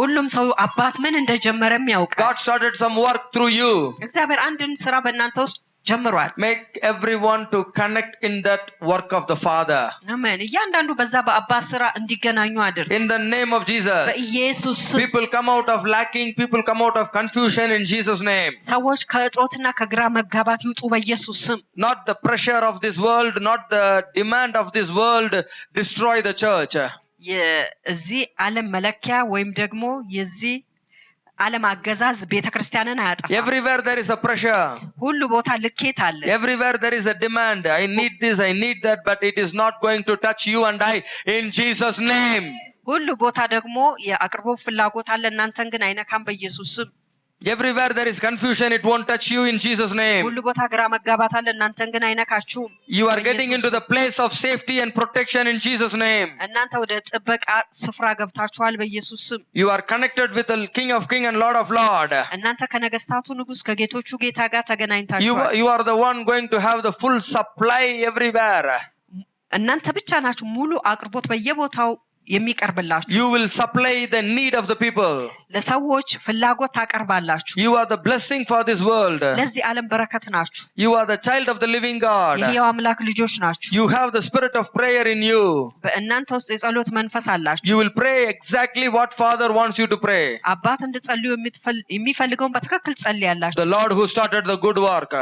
ሁሉም ሰው አባት ምን እንደጀመረም ያውቃል። God started some work through you. እግዚአብሔር አንድን ስራ በእናንተ ውስጥ ጀምሯል። Make everyone to connect in that work of the Father. አሜን። እያንዳንዱ በዛ በአባት ስራ እንዲገናኙ አድርግ። In the name of Jesus. በኢየሱስ People come out of lacking, people come out of confusion in Jesus name. ሰዎች ከእጦትና ከግራ መጋባት ይውጡ በኢየሱስ ስም። Not the pressure of this world, not the demand of this world destroy the church. የዚህ ዓለም መለኪያ ወይም ደግሞ የዚህ ዓለም አገዛዝ ቤተክርስቲያንን አያጠፋም። Everywhere there is a pressure. ሁሉ ቦታ ልኬት አለ። Everywhere there is a demand. I need this, I need that, but it is not going to touch you and I in Jesus name. ሁሉ ቦታ ደግሞ የአቅርቦት ፍላጎት አለ፣ እናንተን ግን አይነካም በኢየሱስ ስም። Everywhere there is confusion, it won't touch you in Jesus name. ሁሉ ቦታ ግራ መጋባት አለ፣ እናንተን ግን አይነካችሁም። You are getting into the place of safety and protection in Jesus name. እናንተ ወደ ጥበቃ ስፍራ ገብታችኋል በኢየሱስ ስም። You are connected with the King of Kings and Lord of Lords. እናንተ ከነገስታቱ ንጉስ ከጌቶቹ ጌታ ጋር ተገናኝታችኋል። You are the one going to have the full supply everywhere. እናንተ ብቻ ናችሁ ሙሉ አቅርቦት በየቦታው የሚቀርብላችሁ። You will supply the need of the people. ለሰዎች ፍላጎት ታቀርባላችሁ። You are the blessing for this world. ለዚህ ዓለም በረከት ናችሁ። You are the child of the living God. የሕያው አምላክ ልጆች ናችሁ። You have the spirit of prayer in you. በእናንተ ውስጥ የጸሎት መንፈስ አላችሁ። You will pray exactly what Father wants you to pray. አባት እንድትጸልዩ የሚፈልገውን በትክክል ጸልያላችሁ። The Lord who started the good work,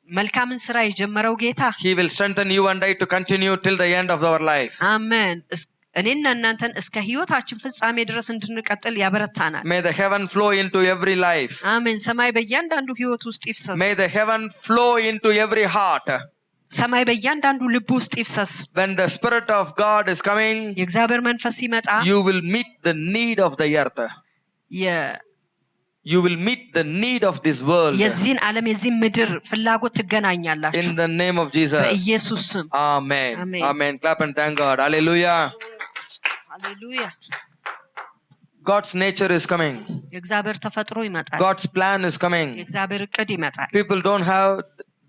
መልካምን ስራ የጀመረው ጌታ He will strengthen you and I to continue till the end of our life. አሜን። እኔና እናንተን እስከ ህይወታችን ፍጻሜ ድረስ እንድንቀጥል ያበረታናል። May the heaven flow into every life. አሜን። ሰማይ በእያንዳንዱ ህይወት ውስጥ ይፍሰስ። May the heaven flow into every heart. ሰማይ በእያንዳንዱ ልብ ውስጥ ይፍሰስ። When the Spirit of God is coming, የእግዚአብሔር መንፈስ ሲመጣ you will meet the need of the earth. You will meet the need of this world. የዚህን ዓለም የዚህን ምድር ፍላጎት ትገናኛላችሁ። In the name of Jesus. በኢየሱስ ስም Amen. Amen. Clap and thank God. Hallelujah. Hallelujah. God's nature is coming. የእግዚአብሔር ተፈጥሮ ይመጣል። God's plan is coming. የእግዚአብሔር ዕቅድ ይመጣል። People don't have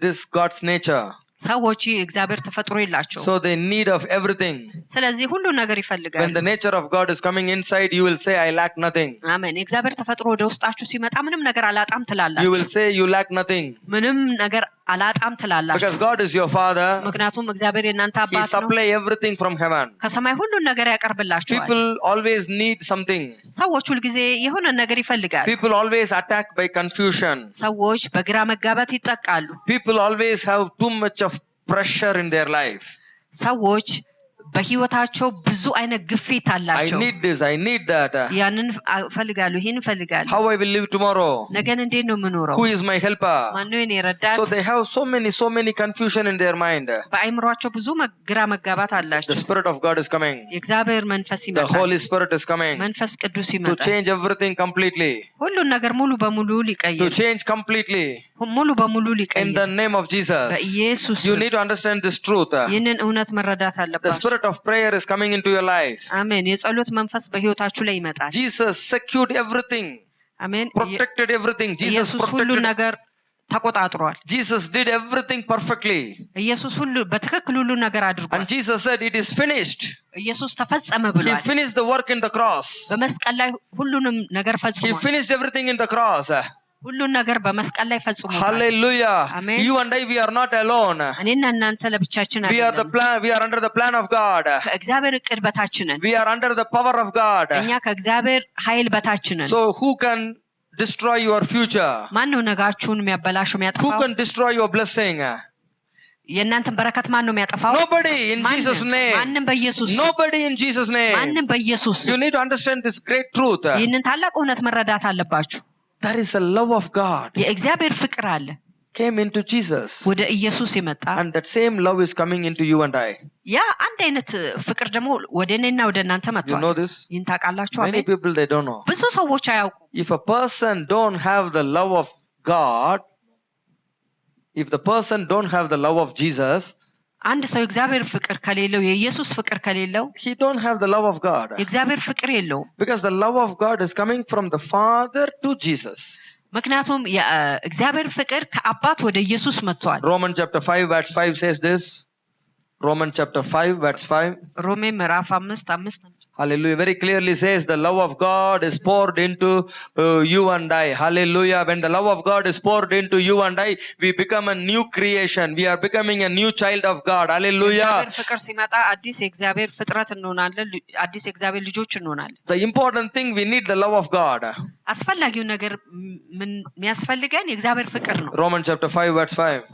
this God's nature. ሰዎች የእግዚአብሔር ተፈጥሮ የላቸውም። So they need of everything. ስለዚህ ሁሉ ነገር ይፈልጋሉ። When the nature of God is coming inside, you will say, I lack nothing. አሜን። የእግዚአብሔር ተፈጥሮ ወደ ውስጣችሁ ሲመጣ ምንም ነገር አላጣም ትላላችሁ። You will say you lack nothing. ምንም ነገር አላጣም ትላላችሁ። Because God is your Father. ምክንያቱም እግዚአብሔር የእናንተ He አባት ነው። supply everything from heaven. ከሰማይ ሁሉ ነገር ያቀርብላችኋል። People always need something. ሰዎች ሁሉ ጊዜ የሆነ ነገር ይፈልጋሉ። People always attack by confusion. ሰዎች በግራ መጋባት ይጠቃሉ። People always have too much of pressure in their life. ሰዎች በህይወታቸው ብዙ አይነት ግፊት አላቸው። I need this, I need that. ያንን ፈልጋለሁ፣ ይሄን ፈልጋለሁ። How I will live tomorrow? ነገን እንዴት ነው የምኖረው? Who is my helper? ማን ነው የኔ ረዳት? So they have so many confusion in their mind. በአይምሯቸው ብዙ ግራ መጋባት አላቸው። The Spirit of God is coming. የእግዚአብሔር መንፈስ The ይመጣል። Holy Spirit is coming. መንፈስ ቅዱስ To ይመጣል። change everything completely. ሁሉን ነገር ሙሉ በሙሉ To ሊቀይር፣ change completely. ሙሉ በሙሉ In ሊቀይር the name of Jesus. በኢየሱስ You need to understand this truth. ይህንን እውነት መረዳት The አለባችሁ። Spirit of prayer is coming into your life. አሜን። የጸሎት መንፈስ በህይወታችሁ ላይ ይመጣል። Jesus secured everything. አሜን። Protected everything. Jesus ኢየሱስ ሁሉ protected. ነገር ተቆጣጥሯል። Jesus did everything perfectly. ኢየሱስ ሁሉ በትክክል ሁሉ ነገር አድርጓል። And Jesus said it is finished. ኢየሱስ ተፈጸመ He ብሏል። finished the work in the cross. በመስቀል ላይ ሁሉንም ነገር He ፈጽሟል። finished everything in the cross. ሁሉን ነገር በመስቀል ላይ ፈጽሟል። Hallelujah. Amen. You and I, we are not alone. እኔና እናንተ ለብቻችን We are the አይደለም። plan. We are under the plan of God. ከእግዚአብሔር ዕቅድ በታች ነን። We are under the power of God. እኛ ከእግዚአብሔር ኃይል በታች ነን። So who can destroy your future? ማን ነው ነጋችሁን የሚያበላሸው Who የሚያጠፋው? can destroy your blessing? የእናንተን በረከት ማን ነው የሚያጠፋው? Nobody in Jesus' name. ማንም በኢየሱስ Nobody in Jesus' name. ማንም በኢየሱስ You need to understand this great truth. ይህንን ታላቅ እውነት መረዳት አለባችሁ። There is a love of God የእግዚአብሔር ፍቅር አለ came into Jesus. ወደ ኢየሱስ የመጣ And that same love is coming into you and I. ያ አንድ አይነት ፍቅር ደግሞ ወደ እኔና ወደ እናንተ You መጥቷል። know this? ይህን ታውቃላችሁ? Many አሜን። people, they don't know. ብዙ ሰዎች አያውቁም። If a person don't have the love of God, if the person don't have the love of Jesus, አንድ ሰው የእግዚአብሔር ፍቅር ከሌለው የኢየሱስ ፍቅር ከሌለው he don't have the love of God. የእግዚአብሔር ፍቅር የለውም። Because the love of God is coming from the Father to Jesus. ምክንያቱም የእግዚአብሔር ፍቅር ከአባት ወደ ኢየሱስ መጥቷል። Romans chapter 5 verse 5 says this. Romans chapter 5 verse 5. ሮሜ ምዕራፍ 5:5 Hallelujah. Very clearly says the love of God is poured into you and I. Hallelujah. When the love of God is poured into you and I, we become a new creation. We are becoming a new child of God. Hallelujah. የእግዚአብሔር ፍቅር ሲመጣ አዲስ የእግዚአብሔር ፍጥረት እንሆናለን፣ አዲስ የእግዚአብሔር ልጆች እንሆናለን። The important thing, we need the love of God. አስፈላጊው ነገር ምን የሚያስፈልገን የእግዚአብሔር ፍቅር ነው። Romans chapter 5 verse 5.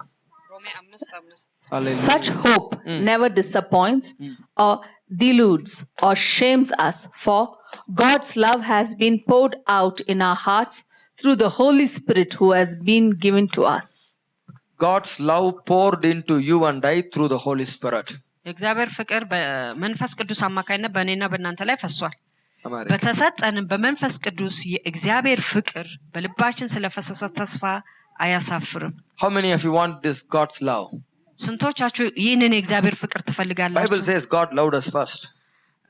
ሮሜ 5:5 Hallelujah. Such hope never disappoints or deludes or shames us, for God's love has been poured out in our hearts through the Holy Spirit who has been given to us. God's love poured into you and I through the Holy Spirit. የእግዚአብሔር ፍቅር በመንፈስ ቅዱስ አማካይነት በእኔና በእናንተ ላይ ፈሷል። Amen. በተሰጠንም በመንፈስ ቅዱስ የእግዚአብሔር ፍቅር በልባችን ስለፈሰሰ ተስፋ አያሳፍርም። How many of you want this God's love? ስንቶቻችሁ ይህንን የእግዚአብሔር ፍቅር Bible ትፈልጋላችሁ? says God loved us first.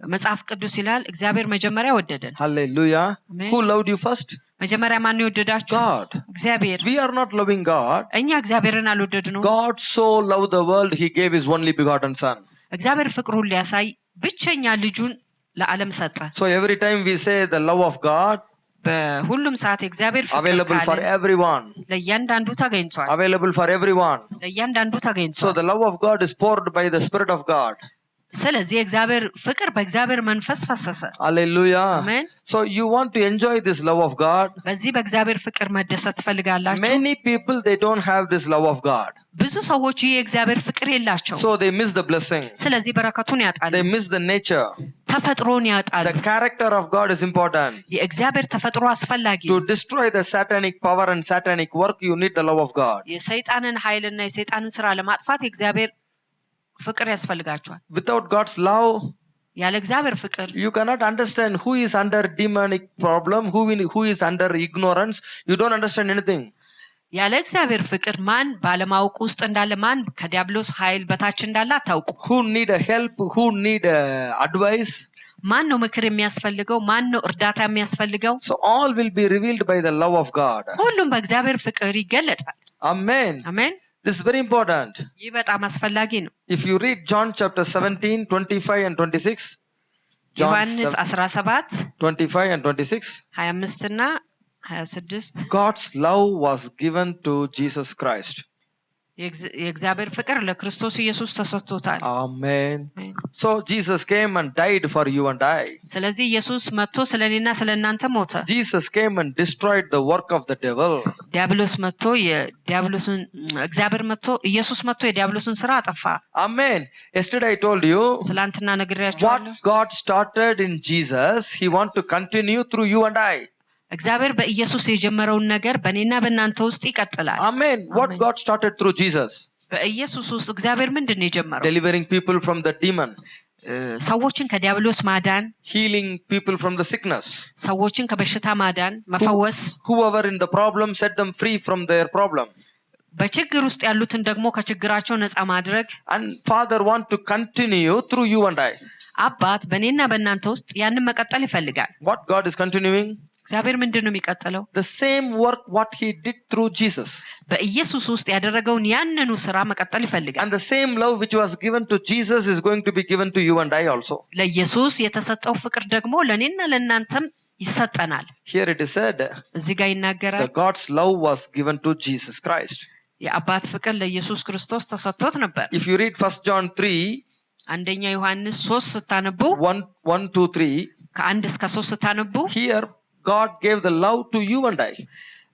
መጽሐፍ ቅዱስ ይላል እግዚአብሔር መጀመሪያ ወደደን። Hallelujah. Amen. Who loved you first? መጀመሪያ ማን የወደዳችሁ? God. እግዚአብሔር። We are not loving God. እኛ እግዚአብሔርን አልወደድነው። God so loved the world, he gave his only begotten son. እግዚአብሔር ፍቅሩን ሊያሳይ ብቸኛ ልጁን ለዓለም ሰጠ። So every time we say the love of God, በሁሉም ሰዓት እግዚአብሔር ፍቅር available for ካለ everyone. ለእያንዳንዱ ተገኝቷል። Available for everyone. ለእያንዳንዱ So ተገኝቷል። the love of God is poured by the Spirit of God. ስለዚህ የእግዚአብሔር ፍቅር በእግዚአብሔር መንፈስ ፈሰሰ። Hallelujah. Amen. So you want to enjoy this love of God. በዚህ በእግዚአብሔር ፍቅር መደሰት ትፈልጋላችሁ? Many people, they don't have this love of God. ብዙ ሰዎች ይህ የእግዚአብሔር ፍቅር የላቸው። So they miss the blessing. ስለዚህ በረከቱን ያጣሉ። They miss the nature. ተፈጥሮን ያጣሉ። The character of God is important. የእግዚአብሔር ተፈጥሮ አስፈላጊ To ነው። destroy the satanic power and satanic work, you need the love of God. የሰይጣንን ኃይልና የሰይጣንን ስራ ለማጥፋት የእግዚአብሔር ፍቅር ያስፈልጋቸዋል። Without God's love, ያለ እግዚአብሔር ፍቅር you cannot understand who is under demonic problem, who is under ignorance. You don't understand anything. ያለ እግዚአብሔር ፍቅር ማን ባለማወቅ ውስጥ እንዳለ፣ ማን ከዲያብሎስ ኃይል በታች እንዳለ አታውቁ። Who need a help, who need advice. ማን ነው ምክር የሚያስፈልገው? ማን ነው እርዳታ የሚያስፈልገው? So all will be revealed by the love of God. ሁሉም በእግዚአብሔር ፍቅር ይገለጣል። Amen. አሜን። This is very important. ይህ በጣም አስፈላጊ ነው። If you read John chapter 17, 25 and 26. John ዮሐንስ 17 25 and 26. 25 እና 26 God's love was given to Jesus Christ. የእግዚአብሔር ፍቅር ለክርስቶስ ኢየሱስ ተሰጥቶታል። Amen. So Jesus came and died for you and I. ስለዚህ ኢየሱስ መጥቶ ስለኔና ስለእናንተ ሞተ። Jesus came and destroyed the work of the devil. ዲያብሎስ መጥቶ የዲያብሎስን እግዚአብሔር መጥቶ ኢየሱስ መጥቶ የዲያብሎስን ስራ አጠፋ። Amen. Yesterday I told you ትላንትና what ነግሬያችኋለሁ። God started in Jesus, he want to continue through you and I. እግዚአብሔር በኢየሱስ የጀመረውን ነገር በእኔና በእናንተ ውስጥ ይቀጥላል። Amen. What Amen. God started through Jesus? በኢየሱስ ውስጥ እግዚአብሔር ምንድን ነው የጀመረው? Delivering people from the demon. ሰዎችን ከዲያብሎስ ማዳን፣ Healing people from the sickness. ሰዎችን ከበሽታ ማዳን፣ መፈወስ፣ Whoever in the problem, set them free from their problem. በችግር ውስጥ ያሉትን ደግሞ ከችግራቸው ነፃ ማድረግ። And Father want to continue through you and I. አባት በእኔና በእናንተ ውስጥ ያንን መቀጠል ይፈልጋል። What God is continuing? እግዚአብሔር ምንድን ነው የሚቀጥለው? The same work what he did through Jesus. በኢየሱስ ውስጥ ያደረገውን ያንኑ ስራ መቀጠል ይፈልጋል። And the same love which was given to Jesus is going to be given to you and I also. ለኢየሱስ የተሰጠው ፍቅር ደግሞ ለእኔና ለእናንተም ይሰጠናል። Here it is said, እዚህ ጋር ይናገራል። the God's love was given to Jesus Christ. የአባት ፍቅር ለኢየሱስ ክርስቶስ ተሰጥቶት ነበር። If you read 1 John 3, አንደኛ ዮሐንስ 3 ስታነቡ 1, 2, 3, ከ1 እስከ 3 ስታነቡ here God gave the love to you and I.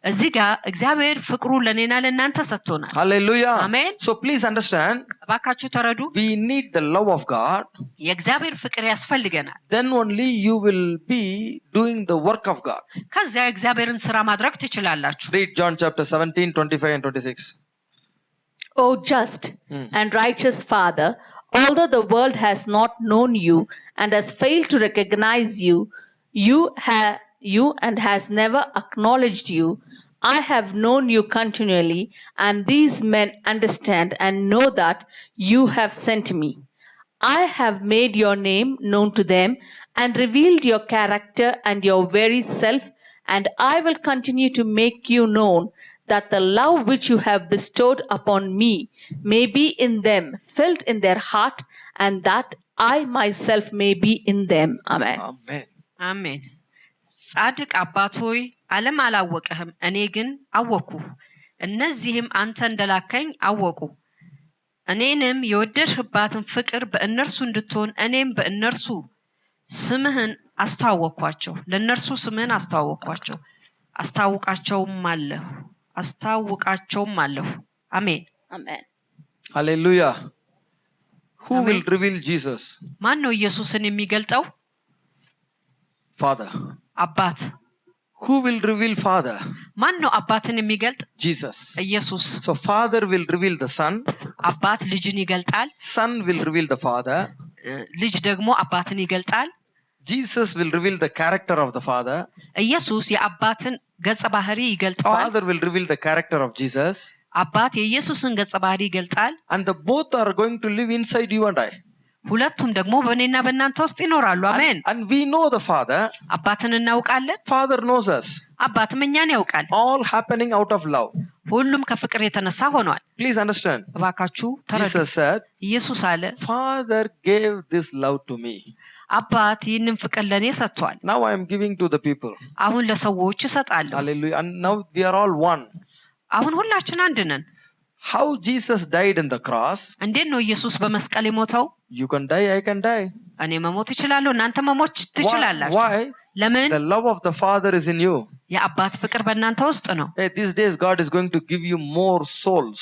እዚህ ጋር እግዚአብሔር ፍቅሩ ለኔና ለእናንተ ሰጥቶናል። Hallelujah. Amen. So please understand, እባካችሁ ተረዱ። we need the love of God. የእግዚአብሔር ፍቅር ያስፈልገናል። Then only you will be doing the work of God. ከዚያ የእግዚአብሔርን ስራ ማድረግ ትችላላችሁ። Read John chapter 17, 25 and 26. O just and righteous Father, although the world has not known you and has failed to recognize you, you and has never acknowledged you, I have known you continually, and these men understand and know that you have sent me. I have made your name known to them and revealed your character and your very self, and I will continue to make you known, that the love which you have bestowed upon me may be in them, filled in their heart, and that I myself may be in them. Amen. Amen. አሜን። ጻድቅ አባት ሆይ ዓለም አላወቀህም፣ እኔ ግን አወቅኩህ። እነዚህም አንተ እንደላከኝ አወቁ። እኔንም የወደድህባትን ፍቅር በእነርሱ እንድትሆን እኔም በእነርሱ ስምህን አስተዋወቅኳቸው። ለእነርሱ ስምህን አስተዋወቅኳቸው፣ አስታውቃቸውም አለሁ። አሜን። Amen. Hallelujah. Who Amen. will reveal Jesus? ማን ነው ኢየሱስን የሚገልጠው? Father. አባት። Who will reveal Father? ማን ነው አባትን የሚገልጥ? Jesus. ኢየሱስ። So Father will reveal the Son. አባት ልጅን ይገልጣል። Son will reveal the Father. ልጅ ደግሞ አባትን ይገልጣል። Jesus will reveal the character of the Father. ኢየሱስ የአባትን ገጸ ባህሪ ይገልጠዋል። Father will reveal the character of Jesus. አባት የኢየሱስን ገጸ ባህሪ ይገልጣል። And the both are going to live inside you and I. ሁለቱም ደግሞ በእኔና በእናንተ ውስጥ ይኖራሉ። አሜን። And we know the Father. አባትን እናውቃለን። Father knows us. አባትም እኛን ያውቃል። All happening out of love. ሁሉም ከፍቅር የተነሳ ሆኗል። Please understand. እባካችሁ ተረዱ። Jesus said, ኢየሱስ አለ Father gave this love to me. አባት ይህንን ፍቅር ለእኔ ሰጥቷል። Now I am giving to the people. አሁን ለሰዎች እሰጣለሁ። Hallelujah. And now we are all one. አሁን ሁላችን አንድ ነን። How Jesus died in the cross. እንዴት ነው ኢየሱስ በመስቀል የሞተው? You can die, I can die. እኔ መሞት እችላለሁ፣ እናንተ መሞት ትችላላችሁ። Why? ለምን? The love of the Father is in you. የአባት ፍቅር በእናንተ ውስጥ ነው። Hey, these days God is going to give you more souls.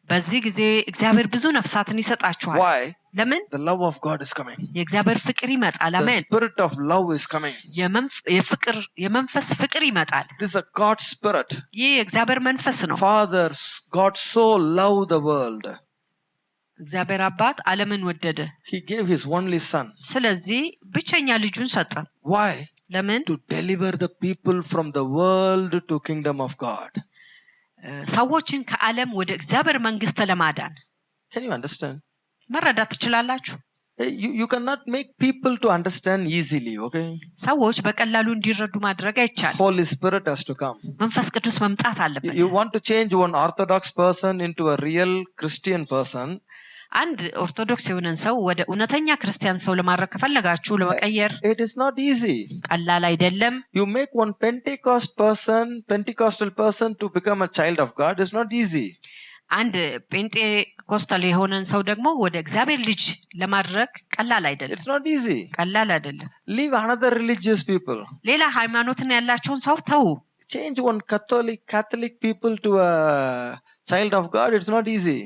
በዚህ ጊዜ እግዚአብሔር ብዙ ነፍሳትን ይሰጣችኋል። Why? ለምን? The love of God is coming. የእግዚአብሔር ፍቅር ይመጣል። The አሜን። spirit of love is coming. የመንፈስ ፍቅር ይመጣል። This is a God's spirit. ይህ የእግዚአብሔር መንፈስ ነው። Father, God so loved the world. እግዚአብሔር አባት ዓለምን ወደደ። He gave his only son. ስለዚህ ብቸኛ ልጁን ሰጠ። Why? ለምን? To deliver the people from the world to kingdom of God. ሰዎችን ከዓለም ወደ እግዚአብሔር መንግስት ለማዳን። Can you understand? መረዳት ትችላላችሁ? You cannot make people to understand easily, okay? ሰዎች በቀላሉ እንዲረዱ ማድረግ አይቻልም። Holy Spirit has to come. መንፈስ ቅዱስ መምጣት አለበት። You want to change one Orthodox person into a real Christian person. አንድ ኦርቶዶክስ የሆነን ሰው ወደ እውነተኛ ክርስቲያን ሰው ለማድረግ ከፈለጋችሁ ለመቀየር It is not easy. ቀላል አይደለም። You make one Pentecostal person to become a child of God. It's not easy. አንድ ጴንጤኮስታል የሆነን ሰው ደግሞ ወደ እግዚአብሔር ልጅ ለማድረግ ቀላል አይደለም። It's not easy. ቀላል አይደለም። Leave another religious people. ሌላ ሃይማኖትን ያላቸውን ሰው ተው። Change one Catholic people to a child of God. It's not easy.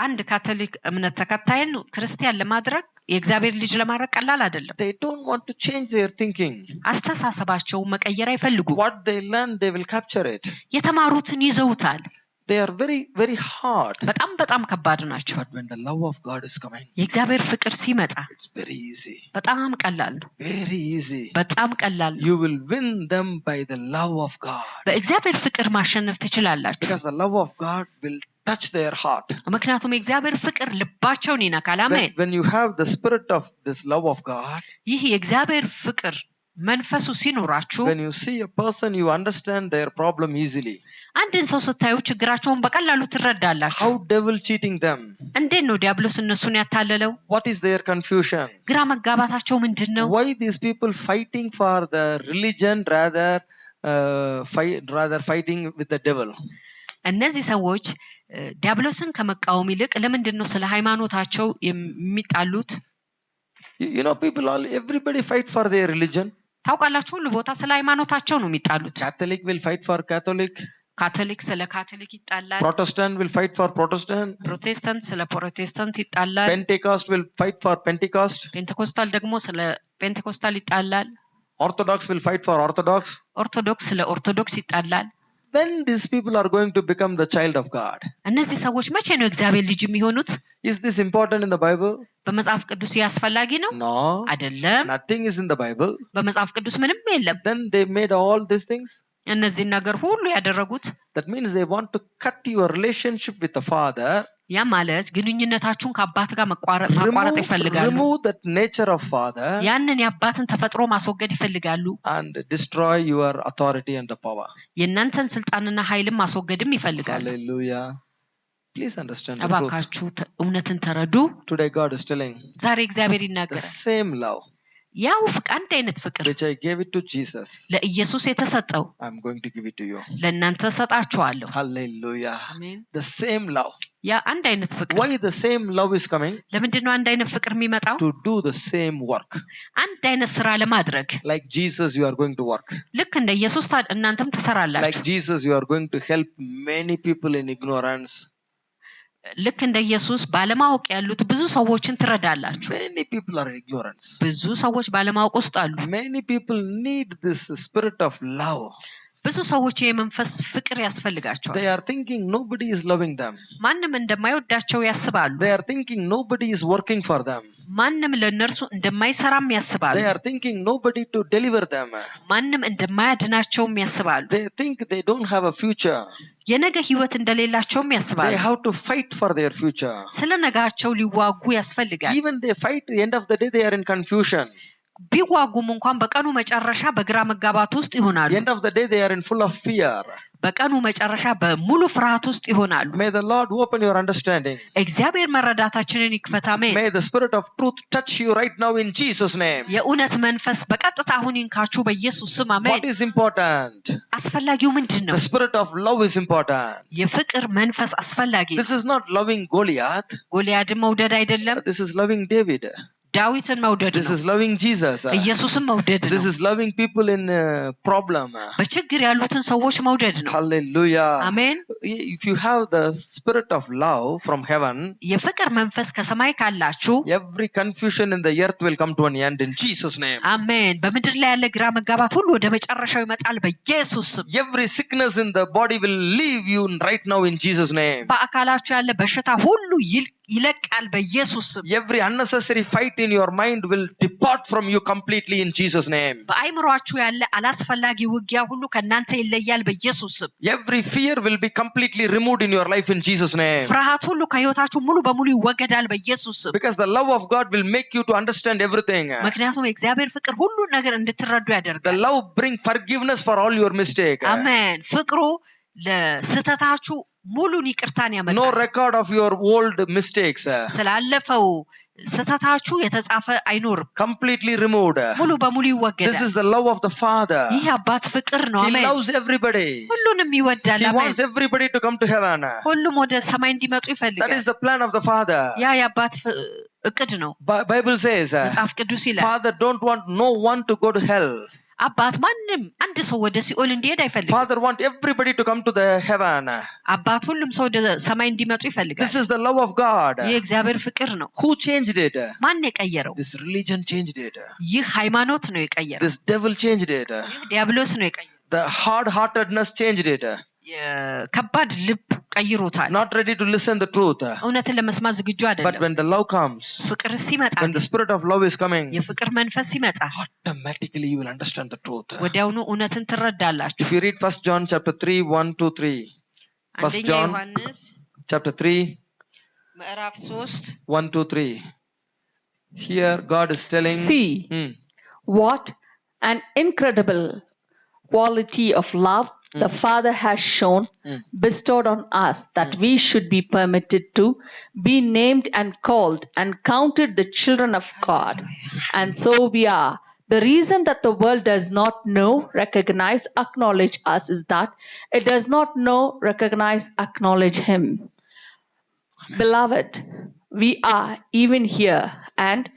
አንድ ካቶሊክ እምነት ተከታይን ክርስቲያን ለማድረግ የእግዚአብሔር ልጅ ለማድረግ ቀላል አይደለም። They don't want to change their thinking. አስተሳሰባቸውን መቀየር አይፈልጉም። What they learn, they will capture it. የተማሩትን ይዘውታል። They are very, very hard. በጣም ከባድ ናቸው። But when the love of God is coming, የእግዚአብሔር ፍቅር ሲመጣ it's very easy. በጣም ቀላል ነው። Very easy. በጣም ቀላል ነው። You will win them by the love of God. በእግዚአብሔር ፍቅር ማሸነፍ ትችላላችሁ። Because the love of God will touch their heart. ምክንያቱም የእግዚአብሔር ፍቅር ልባቸውን ይነካል። አሜን። When you have the spirit of this love of God, ይህ የእግዚአብሔር ፍቅር መንፈሱ ሲኖራችሁ when you see a person, you understand their problem easily. አንድን ሰው ስታዩ ችግራቸውን በቀላሉ ትረዳላችሁ። How devil cheating them? እንዴት ነው ዲያብሎስ እነሱን ያታለለው? What is their confusion? ግራ መጋባታቸው ምንድን ነው? Why these people fighting for the religion rather fighting with the devil? እነዚህ ሰዎች ዲያብሎስን ከመቃወም ይልቅ ለምንድን ነው ስለ ሃይማኖታቸው የሚጣሉት? You know, everybody fight for their religion. ታውቃላችሁ፣ ሁሉ ቦታ ስለ ሃይማኖታቸው ነው የሚጣሉት። Catholic will fight for Catholic. ካቶሊክ ስለ ካቶሊክ ይጣላል። Protestant will fight for Protestant. ፕሮቴስታንት ስለ ፕሮቴስታንት ይጣላል። Pentecost will fight for Pentecost. ፔንቴኮስታል ደግሞ ስለ ፔንቴኮስታል ይጣላል። Orthodox will fight for Orthodox. ኦርቶዶክስ ስለ ኦርቶዶክስ ይጣላል። When these people are going to become the child of God? እነዚህ ሰዎች መቼ ነው እግዚአብሔር ልጅ የሚሆኑት? Is this important in the Bible? በመጽሐፍ ቅዱስ ያስፈላጊ ነው? No. አይደለም። Nothing is in the Bible. በመጽሐፍ ቅዱስ ምንም የለም። Then they made all these things. እነዚህ ነገር ሁሉ ያደረጉት That means they want to cut your relationship with the Father. ያ ማለት ግንኙነታችሁን ከአባት ጋር ማቋረጥ ይፈልጋሉ። Remove that nature of Father. ያንን የአባትን ተፈጥሮ ማስወገድ ይፈልጋሉ። And destroy your authority and the power. የእናንተን ስልጣንና ኃይልን ማስወገድም ይፈልጋሉ። Hallelujah. Please understand the truth. እባካችሁ እውነትን ተረዱ። Today God is telling ዛሬ እግዚአብሔር the ይናገራል። same love ያው አንድ አይነት ፍቅር which I gave it to Jesus, ለኢየሱስ የተሰጠው I'm going to give it to you. ለእናንተ ሰጣችኋለሁ። Hallelujah. አሜን። The same love. ያ አንድ አይነት ፍቅር። Why the same love is coming? ለምንድን ነው አንድ አይነት ፍቅር የሚመጣው? To do the same work. አንድ አይነት ስራ ለማድረግ። Like Jesus, you are going to work. ልክ እንደ ኢየሱስ እናንተም ትሰራላችሁ። Like Jesus, you are going to help many people in ignorance. ልክ እንደ ኢየሱስ ባለማወቅ ያሉት ብዙ ሰዎችን ትረዳላችሁ። Many people are in ignorance. ብዙ ሰዎች ባለማወቅ ውስጥ አሉ። Many people need this spirit of love. ብዙ ሰዎች የመንፈስ ፍቅር ያስፈልጋቸዋል። They are thinking nobody is loving them. ማንም እንደማይወዳቸው ያስባሉ። They are thinking nobody is working for them. ማንም ለነርሱ እንደማይሰራም ያስባሉ። They are thinking nobody to deliver them. ማንም እንደማያድናቸውም ያስባሉ። They think they don't have a future. የነገ ህይወት እንደሌላቸውም ያስባሉ። They have to fight for their future. ስለ ነጋቸው ሊዋጉ ያስፈልጋል። Even they fight, at the end of the day they are in confusion. ቢዋጉም እንኳን በቀኑ መጨረሻ በግራ መጋባት ውስጥ ይሆናሉ። At the end of the day they are in full of fear. በቀኑ መጨረሻ በሙሉ ፍርሃት ውስጥ ይሆናሉ። May the Lord open your understanding. እግዚአብሔር መረዳታችንን ይክፈት። አሜን። May the spirit of truth touch you right now in Jesus' name. የእውነት መንፈስ በቀጥታ አሁን ይንካችሁ በኢየሱስ ስም። አሜን። What is important? አስፈላጊው ምንድነው? The spirit of love is important. የፍቅር መንፈስ አስፈላጊ። This is not loving Goliath. ጎልያድን መውደድ አይደለም። This is loving David. ዳዊትን መውደድ This ነው። is loving Jesus. ኢየሱስን መውደድ ነው። This is loving people in problem. በችግር ያሉትን ሰዎች መውደድ ነው። Hallelujah. አሜን። If you have the spirit of love from heaven, የፍቅር መንፈስ ከሰማይ ካላችሁ every confusion in the earth will come to an end in Jesus' name. አሜን። በምድር ላይ ያለ ግራ መጋባት ሁሉ ወደ መጨረሻው ይመጣል በኢየሱስ ስም። Every sickness in the body will leave you right now in Jesus' name. በአካላችሁ ያለ በሽታ ሁሉ ይለቃል በኢየሱስ ስም። Every unnecessary fight in your mind will depart from you completely in Jesus' name. በአይምሮአችሁ ያለ አላስፈላጊ ውጊያ ሁሉ ከናንተ ይለያል በኢየሱስ ስም። Every fear will be completely removed in your life in Jesus' name. ፍርሃት ሁሉ ከህይወታችሁ ሙሉ በሙሉ ይወገዳል በኢየሱስ ስም። Because the love of God will make you to understand everything. ምክንያቱም የእግዚአብሔር ፍቅር ሁሉ ነገር እንድትረዱ The ያደርጋል። love bring forgiveness for all your mistake. አሜን። ፍቅሩ ለስተታችሁ ሙሉን ይቅርታን No ያመጣል። record of your old mistakes. ስላለፈው ስተታችሁ የተጻፈ አይኖርም። Completely removed. ሙሉ በሙሉ This ይወገዳል። is the love of the Father. ይህ አባት ፍቅር ነው። He አሜን። loves everybody. ሁሉንም ይወዳል። He አሜን። wants everybody to come to heaven. ሁሉም ወደ ሰማይ እንዲመጡ That ይፈልጋል። is the plan of the Father. ያ የአባት እቅድ ነው። Bible says, መጽሐፍ ቅዱስ ይላል Father don't want no one to go to hell. አባት ማንም አንድ ሰው ወደ ሲኦል እንዲሄድ አይፈልግም። Father want everybody to come to the heaven. አባት ሁሉም ሰው ወደ ሰማይ እንዲመጡ ይፈልጋል። This is the love of God. ይህ እግዚአብሔር ፍቅር ነው። Who changed it? ማን የቀየረው? This religion changed it. ይህ ሃይማኖት ነው የቀየረው። This devil changed it. ይህ ዲያብሎስ ነው የቀየረው። The hard-heartedness changed it. የከባድ ልብ ቀይሮታል። Not ready to listen the truth. እውነትን ለመስማት ዝግጁ But አይደለም። when the love comes, ፍቅር ሲመጣ when the spirit of love is coming, የፍቅር መንፈስ ሲመጣ automatically you will understand the truth. ወዲያውኑ እውነትን ትረዳላችሁ። If you read 1 John chapter 3, 1 to 3. 1 አንደኛ John ዮሐንስ chapter 3, ምዕራፍ 3 1 to 3. Here God is telling, See Hmm. what an incredible quality of love the Father has shown, bestowed on us, that we should be permitted to be named and called and counted the children of God. And so we are. The reason that the world does not know, recognize, acknowledge us is that it does not know, recognize, acknowledge Him. Beloved, we are even here, and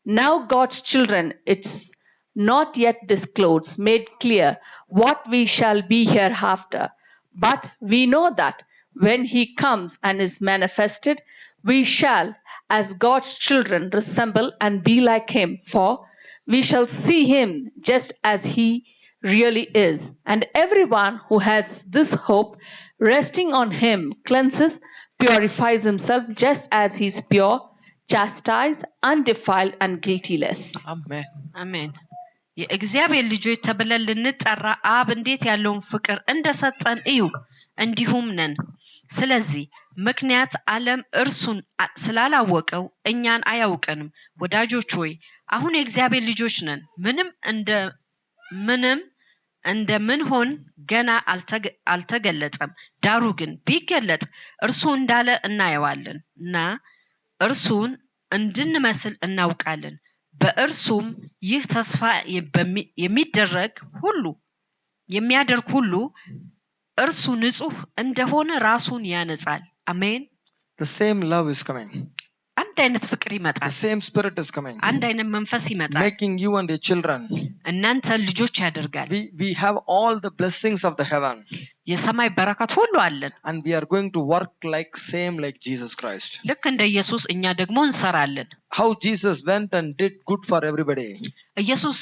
now God's children. It's not yet disclosed, made clear what we shall be hereafter. But we know that when He comes and is manifested, we shall, as God's children, resemble and be like Him, for we shall see Him just as He really is. And everyone who has this hope resting on Him cleanses, purifies himself just as He is pure, chastised, undefiled, and guiltless. Amen. አሜን። የእግዚአብሔር ልጆች ተብለን ልንጠራ አብ እንዴት ያለውን ፍቅር እንደሰጠን እዩ፣ እንዲሁም ነን። ስለዚህ ምክንያት ዓለም እርሱን ስላላወቀው እኛን አያውቀንም። ወዳጆች ሆይ አሁን የእግዚአብሔር ልጆች ነን፣ ምንም እንደምንሆን ገና አልተገለጸም። ዳሩ ግን ቢገለጥ እርሱ እንዳለ እናየዋለን እና እርሱን እንድንመስል እናውቃለን። በእርሱም ይህ ተስፋ የሚያደርግ ሁሉ እርሱ ንጹሕ እንደሆነ ራሱን ያነጻል። አሜን። The same love is coming. አንድ አይነት ፍቅር ይመጣል። The same spirit is coming. አንድ አይነት መንፈስ ይመጣል። Making you and your children. እናንተ ልጆች ያደርጋል። We have all the blessings of the heaven. የሰማይ በረከት ሁሉ አለን። And we are going to work like Jesus Christ. ልክ እንደ ኢየሱስ እኛ ደግሞ እንሰራለን። How Jesus went and did good for everybody. ኢየሱስ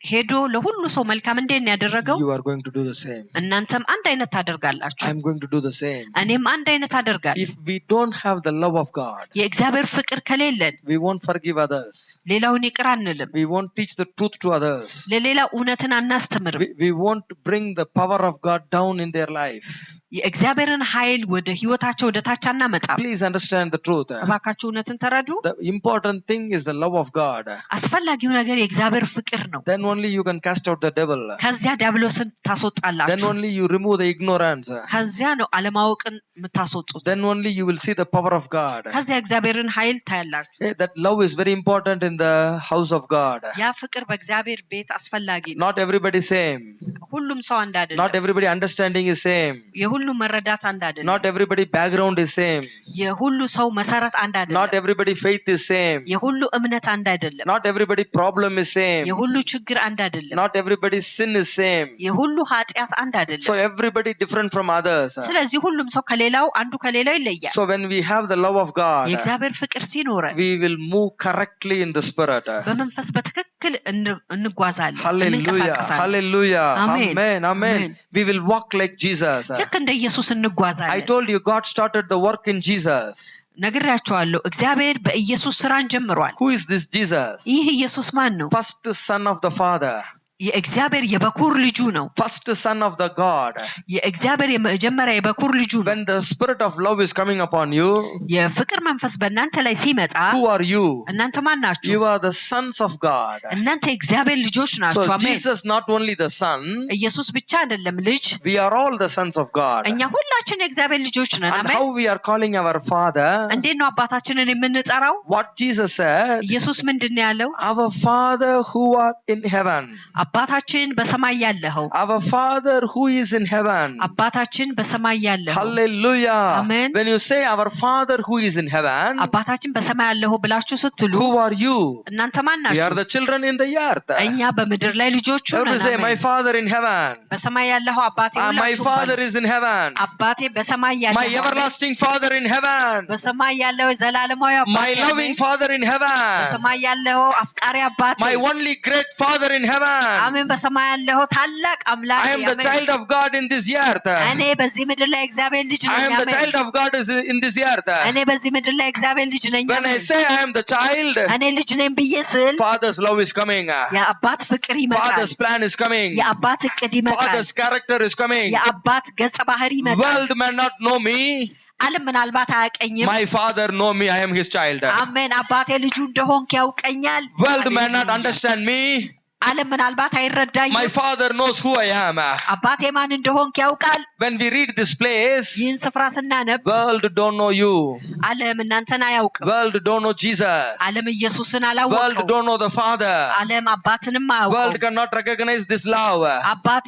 ሄዶ ለሁሉ ሰው መልካም እንዴት ነው ያደረገው? You are going to do the same. እናንተም አንድ አይነት ታደርጋላችሁ። I am going to do the same. እኔም አንድ አይነት አደርጋለሁ። If we don't have the love of God, የእግዚአብሔር ፍቅር ከሌለን we won't forgive others. ሌላውን ይቅር አንልም። We won't teach the truth to others. ለሌላ እውነትን አናስተምርም። We won't bring the power of God down in their life. የእግዚአብሔርን ኃይል ወደ ህይወታቸው ወደ ታች አናመጣም። Please understand the truth. እባካችሁ እውነትን ተረዱ። The important thing is the love of God. አስፈላጊው ነገር የእግዚአብሔር ፍቅር ነው። Then only you can cast out the devil. ከዚያ ዲያብሎስን ታስወጣላችሁ። Then only you remove the ignorance. ከዚያ ነው አለማወቅን የምታስወጡት። Then only you will see the power of God. ከዚያ እግዚአብሔርን ኃይል ታያላችሁ። That love is very important in the house of God. ያ ፍቅር በእግዚአብሔር ቤት አስፈላጊ ነው። Not everybody same. ሁሉም ሰው አንድ አይደለም። Not everybody understanding is same. የሁሉ መረዳት አንድ አይደለም። Not everybody background is same. የሁሉ ሰው መሰረት አንድ አይደለም። Not everybody faith is same. የሁሉ እምነት አንድ አይደለም። Not everybody problem is same. የሁሉ ችግር አንድ አይደለም። Not everybody's sin is same. የሁሉ ኃጢአት አንድ አይደለም። So everybody different from others. ስለዚህ ሁሉም ሰው ከሌላው አንዱ ከሌላው ይለያል። So when we have the love of God, የእግዚአብሔር ፍቅር ሲኖረን we will move correctly in the spirit. በመንፈስ በትክክል እንጓዛለን፣ Hallelujah. እንንቀሳቀሳለን። Hallelujah. Amen. Amen. Amen. Amen. We will walk like Jesus. ልክ እንደ ኢየሱስ I እንጓዛለን። told you God started the work in Jesus. ነግሬያቸዋለሁ። እግዚአብሔር በኢየሱስ ስራን ጀምሯል። Who is this Jesus? ይህ ኢየሱስ ማን ነው? First son of the Father. የእግዚአብሔር የበኩር ልጁ ነው። First son of the God. የእግዚአብሔር የመጀመሪያ የበኩር ልጁ ነው። When the spirit of love is coming upon you, የፍቅር መንፈስ በእናንተ ላይ ሲመጣ who are you? እናንተ ማን ናችሁ? You are the sons of God. እናንተ የእግዚአብሔር ልጆች ናችሁ። So አሜን። Jesus not only the son, ኢየሱስ ብቻ አይደለም ልጅ፣ we are all the sons of God. እኛ ሁላችን የእግዚአብሔር ልጆች ነን። And አሜን። how we are calling our Father? እንዴት ነው አባታችንን የምንጠራው? What Jesus said, ኢየሱስ ምንድን ነው ያለው? our Father who art in heaven. አባታችን በሰማይ ያለኸው። Our Father who is in heaven. አባታችን በሰማይ ያለኸው። Hallelujah. Amen. When you say our Father who is in heaven, አባታችን በሰማይ ያለኸው ብላችሁ ስትሉ who are you? እናንተ ማን We are ናችሁ? the children in the earth. እኛ በምድር ላይ ልጆቹ Everybody ነን። say, my አሜን። Father in heaven. በሰማይ ያለኸው አባቴ My ሁላችሁ Father በሉ። is in heaven. አባቴ በሰማይ My ያለኸው። everlasting Father in heaven. በሰማይ ያለው ዘላለማዊ አባቴ። My loving Father in heaven. በሰማይ ያለው አፍቃሪ አባቴ። My only great Father in heaven. አሜን። በሰማይ ያለው ታላቅ አምላክ። I am the child of God in this earth. እኔ በዚህ ምድር ላይ እግዚአብሔር ልጅ ነኝ። I am the አሜን። child of God in this earth. እኔ በዚህ ምድር ላይ እግዚአብሔር ልጅ ነኝ። When I አሜን። say I am the child, እኔ ልጅ ነኝ ብዬ ስል Father's love is coming. የአባት ፍቅር ይመጣል። Father's plan is coming. የአባት እቅድ ይመጣል። Father's character is coming. የአባት ገጸ ባህሪ ይመጣል። World may not know me. ዓለም ምናልባት አያውቀኝም። My Father know me. I am His child. አሜን። አባቴ ልጁ እንደሆንክ ያውቀኛል። World may not understand me. ዓለም ምናልባት አይረዳኝም። My Father knows who I am. አባቴ ማን እንደሆንክ ያውቃል። When we read this place, ይህን ስፍራ ስናነብ world don't know you. ዓለም እናንተን አያውቅም። World don't know Jesus. ዓለም ኢየሱስን World አላወቀው። don't know the Father. ዓለም አባትንም World አያውቀው። cannot recognize this love. አባት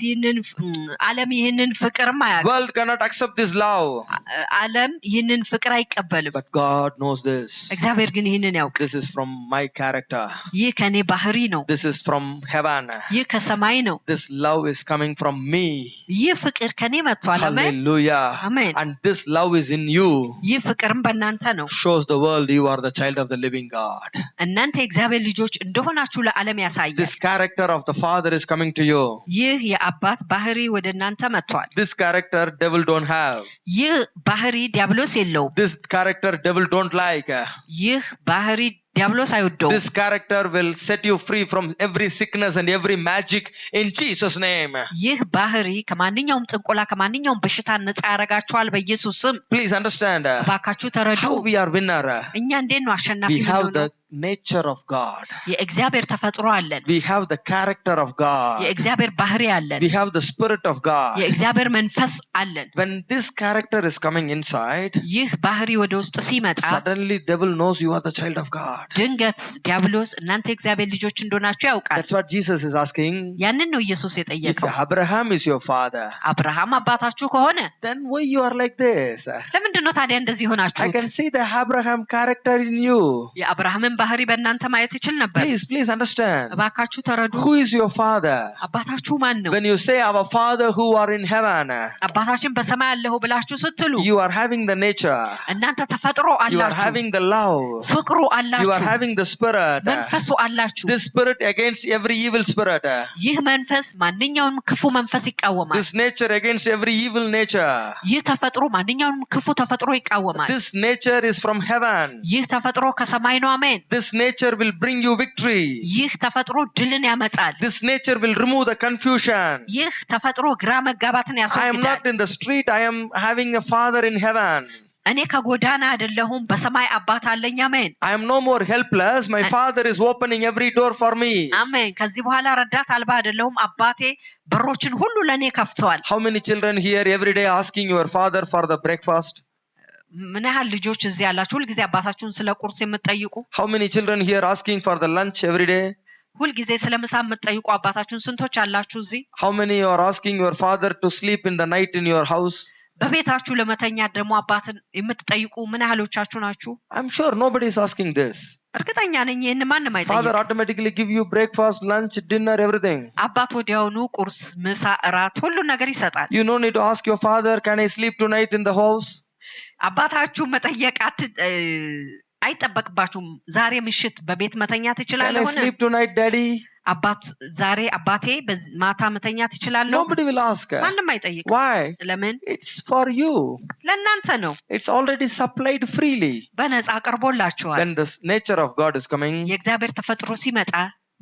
ዓለም ይህንን ፍቅርም አያውቅም። World cannot accept this love. ዓለም ይህንን ፍቅር አይቀበልም። But God knows this. እግዚአብሔር ግን ይህንን ያውቃል። This is from my character. ይህ ከኔ ባህሪ ነው። This is from heaven. ይህ ከሰማይ ነው። This love is coming from me. ይህ ፍቅር ከኔ መጥቷል። አሜን። Hallelujah. Amen. And this love is in you. ይህ ፍቅርም በእናንተ ነው። Shows the world you are the child of the living God. እናንተ የእግዚአብሔር ልጆች እንደሆናችሁ ለዓለም ያሳያል። This character of the Father is coming to you. ይህ የአባት ባህሪ ወደ እናንተ መጥቷል። This character devil don't have. ይህ ባህሪ ዲያብሎስ የለውም። This character devil don't like. ይህ ባህሪ ዲያብሎስ አይወደውም። This character will set you free from every sickness and every magic in Jesus name. ይህ ባህሪ ከማንኛውም ጥንቆላ ከማንኛውም በሽታ ነፃ ያደርጋችኋል በኢየሱስ ስም። Please understand. እባካችሁ ተረዱ። How we are winner. እኛ እንዴት ነው አሸናፊ We have the nature of God. የእግዚአብሔር ተፈጥሮ አለን። We have the character of God. የእግዚአብሔር ባህሪ አለን። We have the spirit of God. የእግዚአብሔር መንፈስ አለን። When this character is coming inside, ይህ ባህሪ ወደ ውስጥ ሲመጣ suddenly devil knows you are the child of God. ድንገት ዲያብሎስ እናንተ የእግዚአብሔር ልጆች እንደሆናችሁ ያውቃል። That's what Jesus is asking. ያንን ነው ኢየሱስ If የጠየቀው። Abraham is your father, አብርሃም አባታችሁ ከሆነ then why you are like this? ለምንድን ነው ታዲያ እንደዚህ I ሆናችሁት? can see the Abraham character in you. የአብርሃምን ባህሪ በእናንተ ማየት ይችል ነበር። Please understand. እባካችሁ ተረዱ። Who is your father? አባታችሁ ማን ነው? When you say our father who are in heaven, አባታችን በሰማይ ያለው ብላችሁ ስትሉ you are having the nature. እናንተ ተፈጥሮ You are አላችሁ፣ having the love. ፍቅሩ You are አላችሁ፣ having the spirit. መንፈሱ አላችሁ። This spirit against every evil spirit. ይህ መንፈስ ማንኛውንም ክፉ መንፈስ ይቃወማል። This nature against every evil nature. ይህ ተፈጥሮ ማንኛውንም ክፉ ተፈጥሮ ይቃወማል። This nature is from heaven. ይህ ተፈጥሮ ከሰማይ ነው። አሜን። This nature will bring you victory. ይህ ተፈጥሮ ድልን ያመጣል። This nature will remove the confusion. ይህ ተፈጥሮ ግራ መጋባትን I am not ያስወግዳል። in the street. I am having a father in heaven. እኔ ከጎዳና አይደለሁም፣ በሰማይ አባት አለኝ። አሜን I am no more helpless. My father is opening every door for me. አሜን። ከዚህ በኋላ ረዳት አልባ አይደለሁም፣ አባቴ በሮችን ሁሉ ለኔ ከፍተዋል። How many children here every day asking your father for the breakfast? ምን ያህል ልጆች እዚህ ያላችሁ ሁልጊዜ አባታችሁን ስለ ቁርስ የምትጠይቁ? How many children here asking for the lunch every day? ሁልጊዜ ስለ ምሳ የምትጠይቁ አባታችሁን ስንቶች አላችሁ እዚህ? How many you are asking your father to sleep in the night in your house? በቤታችሁ ለመተኛት ደግሞ አባትን የምትጠይቁ ምን ያህሎቻችሁ ናችሁ? I'm sure nobody is asking this. እርግጠኛ ነኝ ይህን ማንም Father አይጠይቅም። automatically give you breakfast, lunch, dinner, everything. አባት ወዲያውኑ ቁርስ፣ ምሳ፣ እራት ሁሉ ነገር ይሰጣል። You no need to ask your father, can I sleep tonight in the house? አባታችሁ መጠየቅ አይጠበቅባችሁም። ዛሬ ምሽት በቤት መተኛት Can I ትችላለህ? sleep tonight, daddy? አባት ዛሬ አባቴ ማታ መተኛት ትችላለህ? Nobody will ask. ማንም አይጠይቅም። Why? ለምን? It's for you. ለእናንተ ነው። It's already supplied freely. በነፃ አቅርቦላችኋል። When the nature of God is coming, የእግዚአብሔር ተፈጥሮ ሲመጣ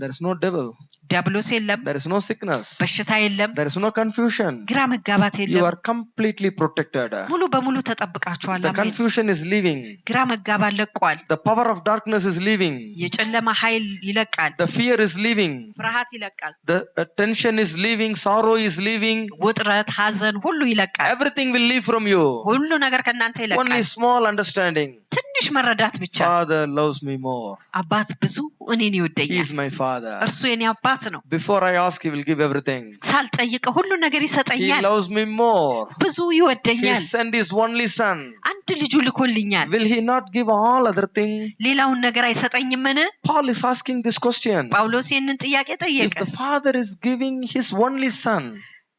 there is no devil. ዲያብሎስ የለም፣ There is no sickness. በሽታ የለም፣ There is no confusion. ግራ መጋባት You የለም። are completely protected. ሙሉ በሙሉ ተጠብቃችኋል። The አሜን። confusion is leaving. ግራ መጋባት ለቋል። The power of darkness is leaving. የጨለማ ኃይል ይለቃል። The fear is leaving. ፍርሃት ይለቃል። The tension is leaving. Sorrow is leaving. ውጥረት፣ ሐዘን ሁሉ ይለቃል። Everything will leave from you. ሁሉ ነገር ከእናንተ Only ይለቃል። small understanding. ትንሽ መረዳት ብቻ። Father loves me more. አባት ብዙ እኔን He ይወደኛል። is my father. እርሱ የኔ አባት ነው። Before I ask, he will give everything. ሳልጠይቀው ሁሉ ነገር He ይሰጠኛል። loves me more. ብዙ He ይወደኛል። sent his only son. አንድ ልጁ ልኮልኛል። Will he not give all other thing? ሌላውን ነገር አይሰጠኝምን? Paul is asking this question. ጳውሎስ ይህንን ጥያቄ If ጠየቀ። the father is giving his only son,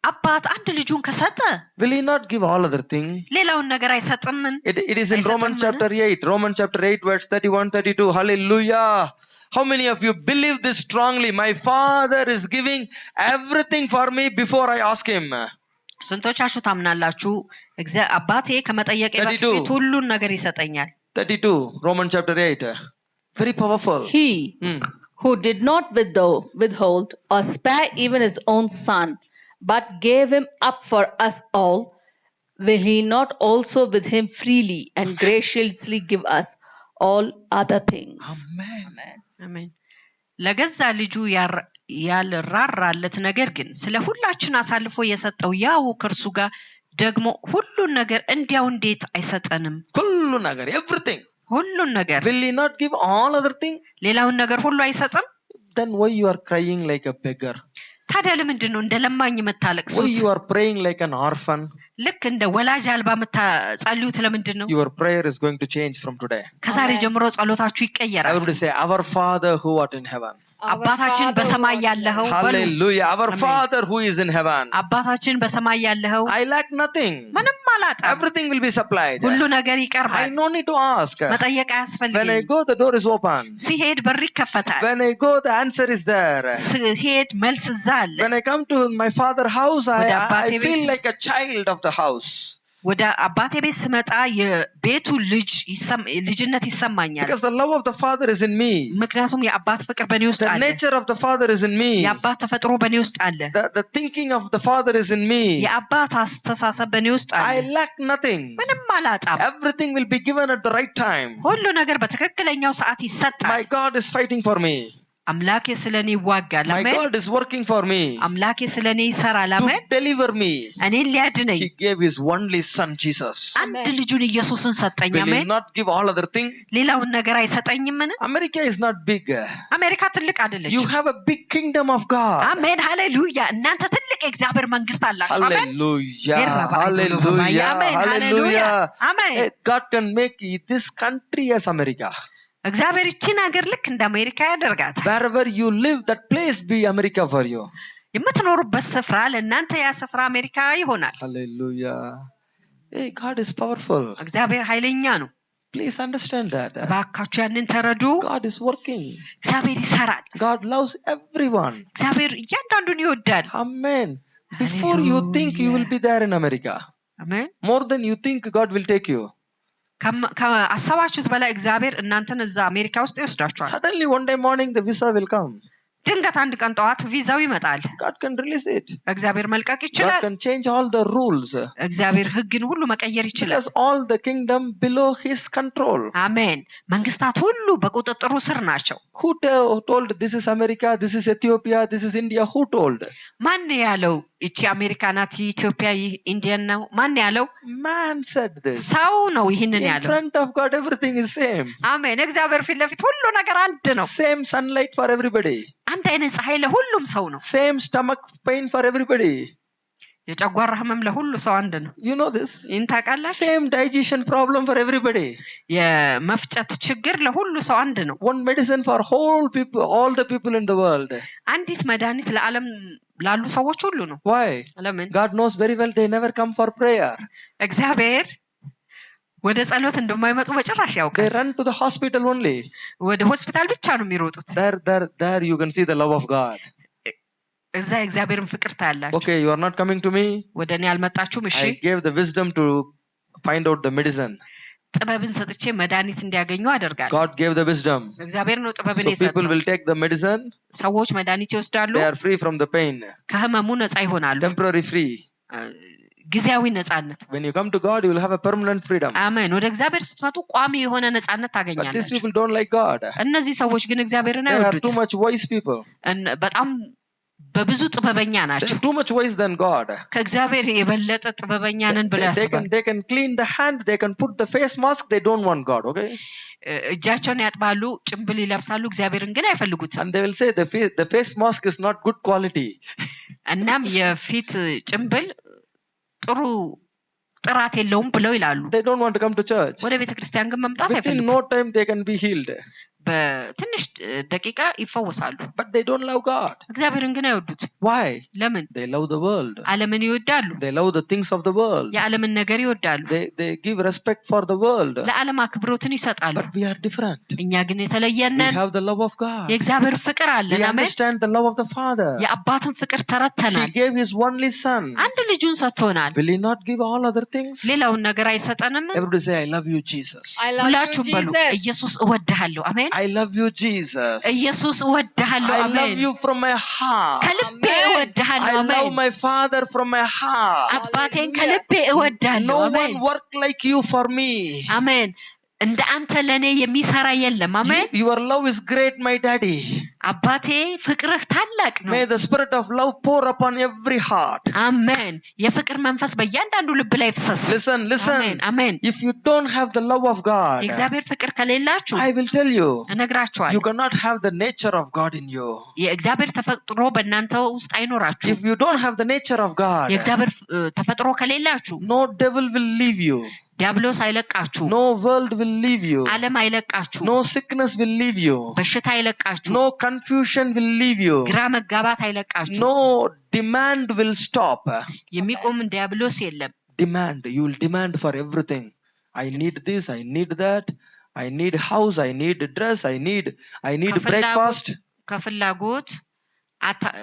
አባት አንድ ልጁን ከሰጠ will he not give all other thing? ሌላውን ነገር አይሰጥምን? It is in አይሰጥምን? Romans chapter 8. Romans chapter 8 verse 31, 32. Hallelujah. How many of you believe this strongly? My father is giving everything for me before I ask him. ስንቶቻችሁ ታምናላችሁ? አባቴ ከመጠየቄ 32. በፊት ሁሉን ነገር ይሰጠኛል? 32. Romans chapter 8. Very powerful. He Hmm. who did not withhold or spare even his own son, but gave him up for us all, will he not also with him freely and graciously give us all other things? Amen. አሜን። ለገዛ ልጁ ያልራራለት ነገር ግን ስለ ሁላችን አሳልፎ የሰጠው ያው ከእርሱ ጋር ደግሞ ሁሉን ነገር እንዲያው እንዴት አይሰጠንም? kullu nagar, everything. ሁሉን ነገር Will he not give all other thing? ሌላውን ነገር ሁሉ አይሰጥም? Then why you are crying like a beggar? ታዲያ ለምንድን ነው እንደ ለማኝ Why የምታለቅሱት? you are praying like an orphan? ልክ እንደ ወላጅ አልባ የምታጸልዩት ለምንድን ነው? Your prayer is going to change from today. ከዛሬ Amen. ጀምሮ ጸሎታችሁ ይቀየራል። Everybody say, our Father who art in heaven. አባታችን በሰማይ ያለኸው በሉ። Hallelujah. Our Amen. Father who is in heaven. አባታችን በሰማይ ያለኸው I lack nothing. ምንም አላጣም። Everything will be supplied. ሁሉ ነገር I ይቀርባል። no need to ask. መጠየቅ When I አያስፈልግም። go, the door is open. ሲሄድ በር ይከፈታል። When I go, the answer is there. ሲሄድ መልስ እዛ አለ። When I come to my father's house, ወደ I አባቴ ቤት feel like a child of the house. ወደ አባቴ ቤት ስመጣ የቤቱ ልጅነት ይሰማኛል። Because the love of the Father is in me. ምክንያቱም የአባት ፍቅር በእኔ ውስጥ The አለ። nature of the Father is in me. የአባት ተፈጥሮ በእኔ ውስጥ አለ። The thinking of the Father is in me. የአባት አስተሳሰብ በእኔ ውስጥ አለ። I lack nothing. ምንም አላጣም። Everything will be given at the right time. ሁሉ ነገር በትክክለኛው ሰዓት ይሰጣል። My God is fighting for me. አምላኬ ስለኔ ይዋጋል። My አሜን። God is working for me አምላኬ ስለኔ ይሰራል። to አሜን። deliver me. እኔን ሊያድነኝ He gave His only Son Jesus. አንድ ልጁን ኢየሱስን ሰጠኝ። Will He አሜን። not give all other thing? ሌላውን ነገር አይሰጠኝምን? America is not big. አሜሪካ ትልቅ አይደለች። You have a big kingdom of God. አሜን። ሃሌሉያ። እናንተ ትልቅ የእግዚአብሔር መንግስት አላችሁ። አሜን። Hallelujah. Hallelujah. Hallelujah. Hallelujah. Hallelujah. Amen. God can make this country as America. እግዚአብሔር ይህችን ሀገር ልክ እንደ አሜሪካ ያደርጋታል። Wherever you live, that place be America for you. የምትኖሩበት ስፍራ ለእናንተ ያ ስፍራ አሜሪካ ይሆናል። Hallelujah. Hey, God is powerful. እግዚአብሔር ኃይለኛ ነው። Please understand that. እባካችሁ ያንን ተረዱ። God is working. እግዚአብሔር ይሰራል። God loves everyone. እግዚአብሔር እያንዳንዱን ይወዳል። Amen. Before you think you will be there in America, አሜን። more than you think, God will take you. ከአሰባችሁት በላይ እግዚአብሔር እናንተን እዛ አሜሪካ ውስጥ ይወስዳችኋል። Suddenly one day morning the visa will come. ድንገት አንድ ቀን ጠዋት ቪዛው ይመጣል። God can release it. እግዚአብሔር መልቀቅ God ይችላል። can change all the rules. እግዚአብሔር ሕግን ሁሉ መቀየር ይችላል። Because all the kingdom below His control. አሜን። መንግስታት ሁሉ በቁጥጥሩ ስር ናቸው። Who told this is America, this is Ethiopia, this is India? Who told? ማን ያለው እቺ አሜሪካ ናት፣ ኢትዮጵያ ኢንዲያን ነው? ማን ያለው? Man said this. ሰው ነው ይህንን In ያለው። front of God everything is same. አሜን። እግዚአብሔር ፊት ለፊት ሁሉ ነገር አንድ ነው። Same sunlight for everybody. አንድ አይነት ፀሐይ ለሁሉም ሰው ነው። Same stomach pain for everybody. የጨጓራ ህመም ለሁሉ ሰው አንድ ነው። You know this? ይህን ታውቃላችሁ? Same digestion problem for everybody. የመፍጨት ችግር ለሁሉ ሰው አንድ ነው። One medicine for whole people, all the people in the world. አንዲት መድኃኒት ለዓለም ላሉ ሰዎች ሁሉ ነው። Why? ለምን? God knows very well they never come for prayer. እግዚአብሔር ወደ ጸሎት እንደማይመጡ በጭራሽ They ያውቃል። run to the hospital only. ወደ ሆስፒታል ብቻ ነው የሚሮጡት። There you can see the love of God. እዛ የእግዚአብሔርን ፍቅር ታያላችሁ። Okay, you are not coming to me. ወደ እኔ አልመጣችሁም። እሺ፣ I gave the wisdom to find out the medicine. ጥበብን ሰጥቼ መድኃኒት እንዲያገኙ አደርጋለሁ። God gave the wisdom. እግዚአብሔር ነው ጥበብን So የሰጠው። people will take the medicine. ሰዎች መድኃኒት ይወስዳሉ፣ They are free from the pain. ከህመሙ ነፃ ይሆናሉ። Temporary free. ጊዜያዊ ነፃነት። When you come to God, you will have a permanent freedom. አሜን። ወደ እግዚአብሔር ስትመጡ ቋሚ የሆነ ነፃነት But these ታገኛላችሁ። people don't like God. እነዚህ ሰዎች ግን እግዚአብሔርን They are አይወዱት። too much wise people. በጣም በብዙ ጥበበኛ They ናቸው። are too much wise than God. ከእግዚአብሔር የበለጠ ጥበበኛ ነን ብለው ያስባሉ። They can clean the hand. They can put the face mask. They don't want God. Okay. እጃቸውን ያጥባሉ፣ ጭንብል ይለብሳሉ፣ እግዚአብሔርን ግን አይፈልጉትም። And they will say the face mask is not good quality. እናም የፊት ጭንብል ጥሩ ጥራት የለውም ብለው ይላሉ። They don't want to come to church. ወደ ቤተ ክርስቲያን ግን መምጣት Within አይፈልጉም። no time they can be healed. በትንሽ ደቂቃ ይፈወሳሉ። But they don't love God. እግዚአብሔርን ግን አይወዱት። Why? ለምን? They love the world. ዓለምን ይወዳሉ። They love the things of the world. የዓለምን ነገር ይወዳሉ። They give respect for the world. ለዓለም አክብሮትን ይሰጣሉ። But we are different. እኛ ግን የተለየን We ነን። have the love of God. የእግዚአብሔር ፍቅር We አለን። አሜን። understand the love of the Father. የአባትን ፍቅር He ተረተናል። gave His only Son. አንድ ልጁን ሰጥቶናል። Will He not give all other things? ሌላውን ነገር አይሰጠንም? Everybody say, I love you, Jesus. I love you, ሁላችሁም በሉ Jesus. ኢየሱስ እወድሃለሁ። አሜን። I love you, Jesus. ኢየሱስ እወድሃለሁ። I አሜን። love you from my heart. ከልቤ Amen. እወድሃለሁ። I love አሜን። my Father from my heart. አባቴን Hallelujah. ከልቤ እወድሃለሁ። No አሜን። one worked like you for me. አሜን። እንደ አንተ ለኔ የሚሰራ የለም። አሜን። Your love is great, my daddy. አባቴ ፍቅርህ ታላቅ ነው። May the spirit of love pour upon every heart. አሜን። የፍቅር መንፈስ በእያንዳንዱ ልብ ላይ ይፍሰስ። Listen. አሜን። አሜን። If you don't have the love of God, የእግዚአብሔር ፍቅር ከሌላችሁ I will tell you, እነግራችኋለሁ፣ you cannot have the nature of God in you. የእግዚአብሔር ተፈጥሮ በእናንተ ውስጥ አይኖራችሁም። If you don't have the nature of God, የእግዚአብሔር ተፈጥሮ ከሌላችሁ no devil will leave you. ዲያብሎስ አይለቃችሁ። No world will leave you. ዓለም አይለቃችሁ። No sickness will leave you. በሽታ አይለቃችሁ። No confusion will leave you. ግራ መጋባት አይለቃችሁ። No demand will stop. የሚቆም ዲያብሎስ የለም። Demand. You will demand for everything. I need this. I need that. I need house. I need dress. I need breakfast. ከፍላጎት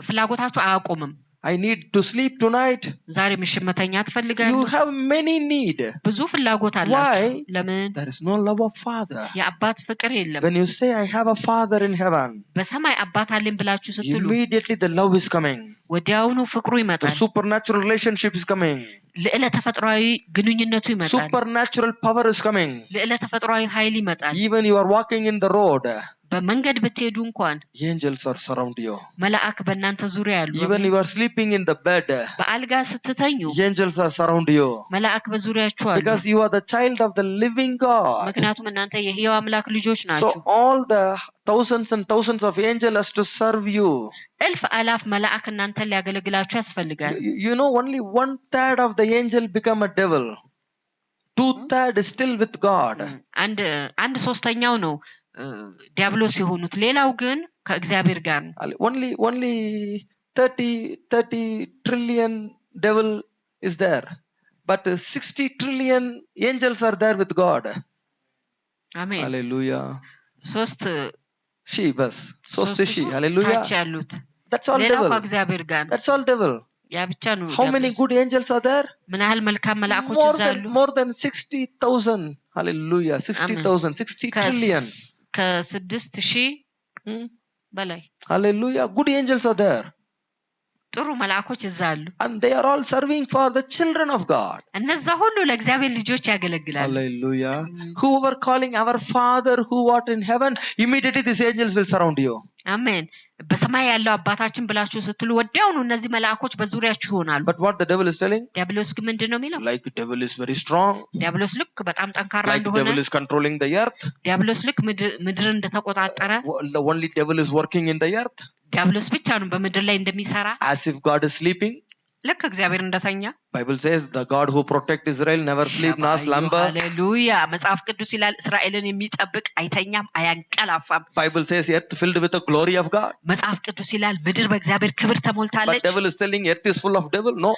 ፍላጎታችሁ አያቆምም። I need to sleep tonight. ዛሬ ምሽት መተኛት You ትፈልጋለሁ። have many need. ብዙ ፍላጎት አላችሁ። Why? ለምን? There is no love of Father. የአባት ፍቅር የለም። When you say, I have a Father in heaven, በሰማይ አባት አለኝ ብላችሁ ስትሉ immediately the love is coming. ወዲያውኑ ፍቅሩ The ይመጣል። supernatural relationship is coming. ልዕለ ተፈጥሯዊ ግንኙነቱ ይመጣል። Supernatural power is coming. ልዕለ ተፈጥሯዊ ኃይል ይመጣል። Even you are walking in the road, በመንገድ ብትሄዱ እንኳን angels are surround you. መልአክ በእናንተ ዙሪያ ያሉ። Even you are sleeping in the bed, በአልጋ ስትተኙ angels are surround you. መልአክ በዙሪያችሁ አሉ። Because you are the child of the living God. ምክንያቱም እናንተ የሕያው አምላክ ልጆች So ናችሁ። all the thousands and thousands of angels has to serve you. እልፍ አላፍ መልአክ እናንተን ሊያገለግላችሁ ያስፈልጋል። You know, only 1/3 of the angel become a devil. 2/3 is still with God. አንድ ሶስተኛው ነው ዲያብሎስ የሆኑት። ሌላው ግን ከእግዚአብሔር ጋር ነው። Only 30 trillion devil is there, but 60 trillion angels are there with God. አሜን። Hallelujah. ሶስት she. Hallelujah. ታች ያሉት That's all ሌላው devil. ከእግዚአብሔር ጋር ነው። That's all devil. ያ ብቻ ነው። How many good angels are there? ምን ያህል መልካም መልአኮች ይዛሉ? More than 60,000. Hallelujah. 60,000, 60 trillion. ከ6,000 በላይ Hallelujah. Good angels are there. ጥሩ መልአኮች ይዛሉ። And they are all serving for the children of God. እነዛ ሁሉ ለእግዚአብሔር ልጆች ያገለግላሉ። Hallelujah. Whoever calling our Father who art in heaven, immediately these angels will surround you. አሜን። በሰማይ ያለው አባታችን ብላችሁ ስትሉ ወዲያውኑ እነዚህ መልአኮች በዙሪያችሁ ይሆናሉ። But what the devil is telling? ዲያብሎስ ግን ምንድን ነው የሚለው? Like devil is very strong. ዲያብሎስ ልክ በጣም ጠንካራ Like እንደሆነ፣ devil is controlling the earth. ዲያብሎስ ልክ ምድርን እንደተቆጣጠረ፣ The only devil is working in the earth. ዲያብሎስ ብቻ ነው በምድር ላይ እንደሚሰራ፣ As if God is sleeping. ልክ እግዚአብሔር እንደተኛ። Bible says the God who protect Israel never sleep nor slumber. ሃሌሉያ። መጽሐፍ ቅዱስ ይላል እስራኤልን የሚጠብቅ አይተኛም አያንቀላፋም። Bible says earth filled with the glory of God. መጽሐፍ ቅዱስ ይላል ምድር በእግዚአብሔር ክብር ተሞልታለች። But devil is telling earth is full of devil. No.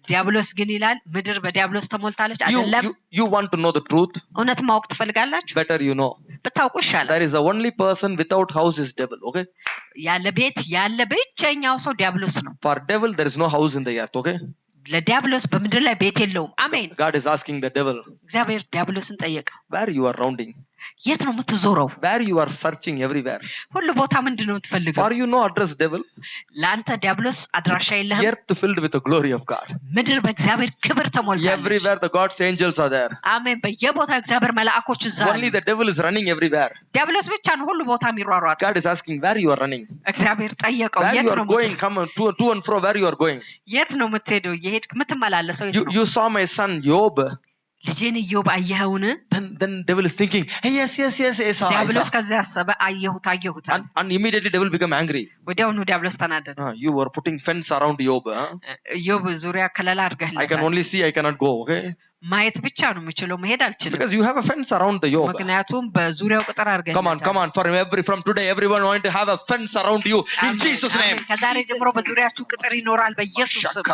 ዲያብሎስ ግን ይላል ምድር በዲያብሎስ ተሞልታለች። አይደለም። You want to know the truth? እውነት ማወቅ ትፈልጋላችሁ? Better you know. ብታውቁ ይሻላል። There is the only person without house is devil. Okay. ያለ ቤት ያለ ብቸኛው ሰው ዲያብሎስ ነው። For devil there is no house in the earth. Okay. ለዲያብሎስ በምድር ላይ ቤት የለውም። አሜን። God is asking the devil. እግዚአብሔር ዲያብሎስን ጠየቀ። Where you are rounding? የት ነው የምትዞረው? Where you are searching everywhere? ሁሉ ቦታ ምንድነው የምትፈልገው? For you know address devil. ለአንተ ዲያብሎስ አድራሻ የለህም። Earth filled with the glory of God. ምድር በእግዚአብሔር ክብር ተሞልታለች። Everywhere the God's angels are there. አሜን። በየቦታው እግዚአብሔር መልአኮች እዛ አሉ። Only the devil is running everywhere. ዲያብሎስ ብቻ ነው ሁሉ ቦታ የሚሯሯጥ። God is asking where you are running. እግዚአብሔር ጠየቀው። Where የት you are ነው going? Come to and fro. Where you are going? የት ነው የምትሄደው? የሄድክ የምትመላለሰው የት ነው? You saw my son Job. ልጄን ኢዮብ አየኸውን? Then devil is thinking, hey, yes, I saw. ዲያብሎስ ከዚያ አሰበ፣ አየሁት። And immediately devil become angry. ወዲያውኑ ዲያብሎስ ተናደደ። You were putting fence around Job. ኢዮብ ዙሪያ ከለላ አድርገህለታል። I can only see, I cannot go. Okay. ማየት ብቻ ነው የምችለው፣ መሄድ አልችልም። Because you have a fence around the Job. ምክንያቱም በዙሪያው ቅጥር አድርገህለታል። Come on. From today, everyone going to have a fence around you in Jesus' name. ከዛሬ ጀምሮ በዙሪያችሁ ቅጥር ይኖራል በኢየሱስ ስም።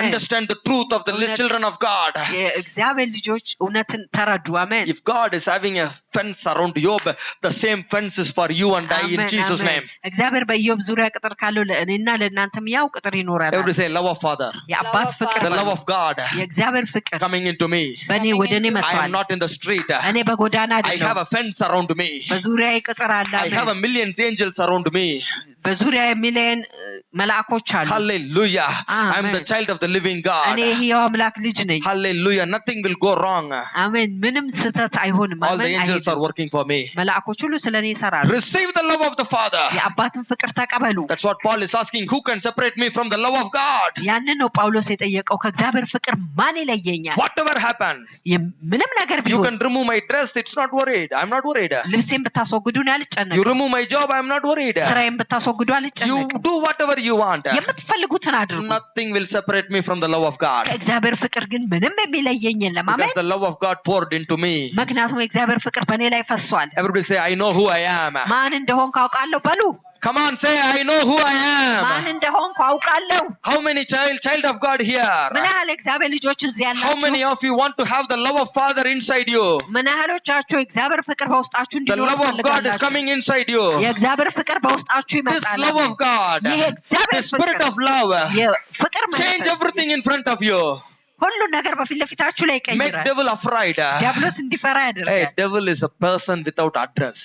Understand the truth of the children of God. የእግዚአብሔር ልጆች እውነትን ተረዱ። አሜን። If God is having a fence around Job, the same fence is for you and I in Jesus' name. እግዚአብሔር በኢዮብ ዙሪያ ቅጥር ካለው ለእኔና ለእናንተም ያው ቅጥር ይኖራል። Everybody say love of Father. የአባት ፍቅር፣ The love of God የእግዚአብሔር ፍቅር coming into me. በእኔ ወደ እኔ I መጥቷል። am not in the street. እኔ በጎዳና I have አይደለሁም። a fence around me. በዙሪያዬ ቅጥር አለ። I have a million angels around me. በዙሪያ ሚሊዮን መልአኮች አሉ። Hallelujah. I am the child of the living God. እኔ ሕያው አምላክ ልጅ ነኝ። Hallelujah. Nothing will go wrong. አሜን። ምንም ስህተት አይሆንም። All the angels are working for me. መልአኮች ሁሉ ስለኔ ይሰራሉ። Receive the love of the Father. የአባትን ፍቅር ተቀበሉ። That's what Paul is asking. Who can separate me from the love of God? ያንን ነው ጳውሎስ የጠየቀው። ከእግዚአብሔር ፍቅር ማን ይለየኛል? Whatever happen, ምንም ነገር you ቢሆን can remove my dress. It's not worried. I'm not worried. ልብሴን ብታስወግዱ እኔ አልጨነቅም። You remove my job. I'm not worried. ስራዬን ብታስወግዱ You አልጨነቅም። do whatever you want. የምትፈልጉትን አድርጉ። Nothing will separate me from the love of God. ከእግዚአብሔር ፍቅር ግን ምንም የሚለየኝ የለም። Because አሜን። the love of God poured into me. ምክንያቱም የእግዚአብሔር ፍቅር በእኔ ላይ ፈሷል። Everybody say, I know who I am. ማን እንደሆንኩ አውቃለሁ በሉ። Come on, say, I know who I ማን am. እንደሆንኩ አውቃለሁ። How many child of God ምን here? ያህል እግዚአብሔር ልጆች እዚህ How ያላችሁ? many of you want to have the love of Father inside you? ምን ያህሎቻችሁ እግዚአብሔር ፍቅር በውስጣችሁ The እንዲኖር love of God is ትፈልጋላችሁ? coming inside you. የእግዚአብሔር ፍቅር በውስጣችሁ This ይመጣል። love of God, ይሄ the እግዚአብሔር spirit ፍቅር of love, የፍቅር change መንፈስ everything in front of you. ሁሉ ነገር በፊት ለፊታችሁ ላይ Make ይቀይራል። devil afraid. ዲያብሎስ እንዲፈራ Hey, ያደርጋል። devil is a person without address.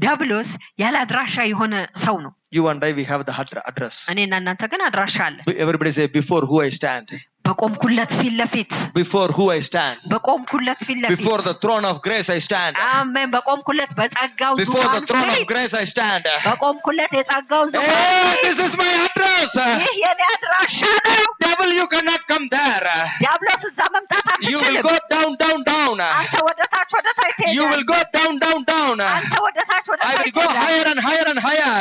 ዲያብሎስ ያለ አድራሻ የሆነ ሰው ነው። You and I, we have the address. እኔና እናንተ ግን አድራሻ አለ። Everybody say, before who I stand. በቆምኩለት ፊት ለፊት Before who I stand. በቆምኩለት ፊት ለፊት Before the throne of grace I stand. አሜን። በቆምኩለት በጸጋው Before the ዙፋን throne of ፊት grace I stand. በቆምኩለት የጸጋው ዙፋን Hey, ፊት this is my address. ይህ የኔ አድራሻ ነው። Devil, you cannot come there. ዲያብሎስ እዛ መምጣት You will አትችልም። go down, down, down. አንተ ወደ ታች ትሄዳለህ። You will go down, down, down. አንተ ወደ ታች I will go ትሄዳለህ። higher and higher and እኔ higher.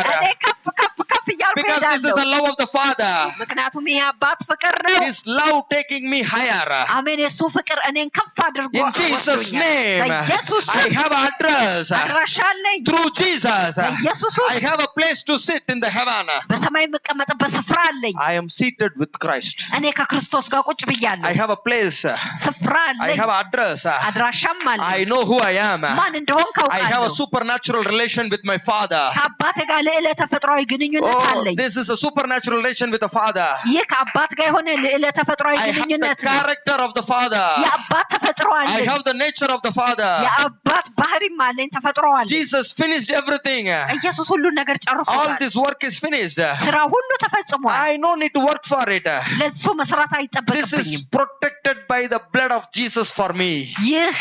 ከፍ ከፍ ከፍ እያልኩ Because this is እሄዳለሁ። the love of the Father. ምክንያቱም ይሄ አባት ፍቅር ነው። His love taking me higher. አሜን። የሱ ፍቅር እኔን ከፍ አድርጎ In Jesus' ወስዶኛል። name, በኢየሱስ I ስም have an address. አድራሻ አለኝ። Through Jesus, በኢየሱስ I ስም have a place to sit in the heaven. በሰማይ የምቀመጥበት ስፍራ አለኝ። I am seated with Christ. እኔ ከክርስቶስ ጋር ቁጭ ብያለሁ። I have a place. ስፍራ I አለኝ። have an address. አድራሻም አለኝ። I know who I am. ማን እንደሆንክ I have a አውቃለሁ። supernatural relation with my Father. ከአባቴ ጋር ልዕለ ተፈጥሯዊ ግንኙነት Oh, አለኝ። this is a supernatural relation with the Father. ይህ ከአባት ጋር የሆነ ልዕለ ተፈጥሯዊ I have the ግንኙነት ነው። character of the Father. የአባት ተፈጥሮ I አለኝ። have the nature of the Father. የአባት ባህሪም አለኝ፣ ተፈጥሮ አለኝ። Jesus finished everything. ኢየሱስ ሁሉን ነገር All ጨርሶታል። this work is finished. ስራ ሁሉ ተፈጽሟል። I don't need to work for it. ለሱ መስራት This አይጠበቅብኝም። is protected by the blood of Jesus for me. ይህ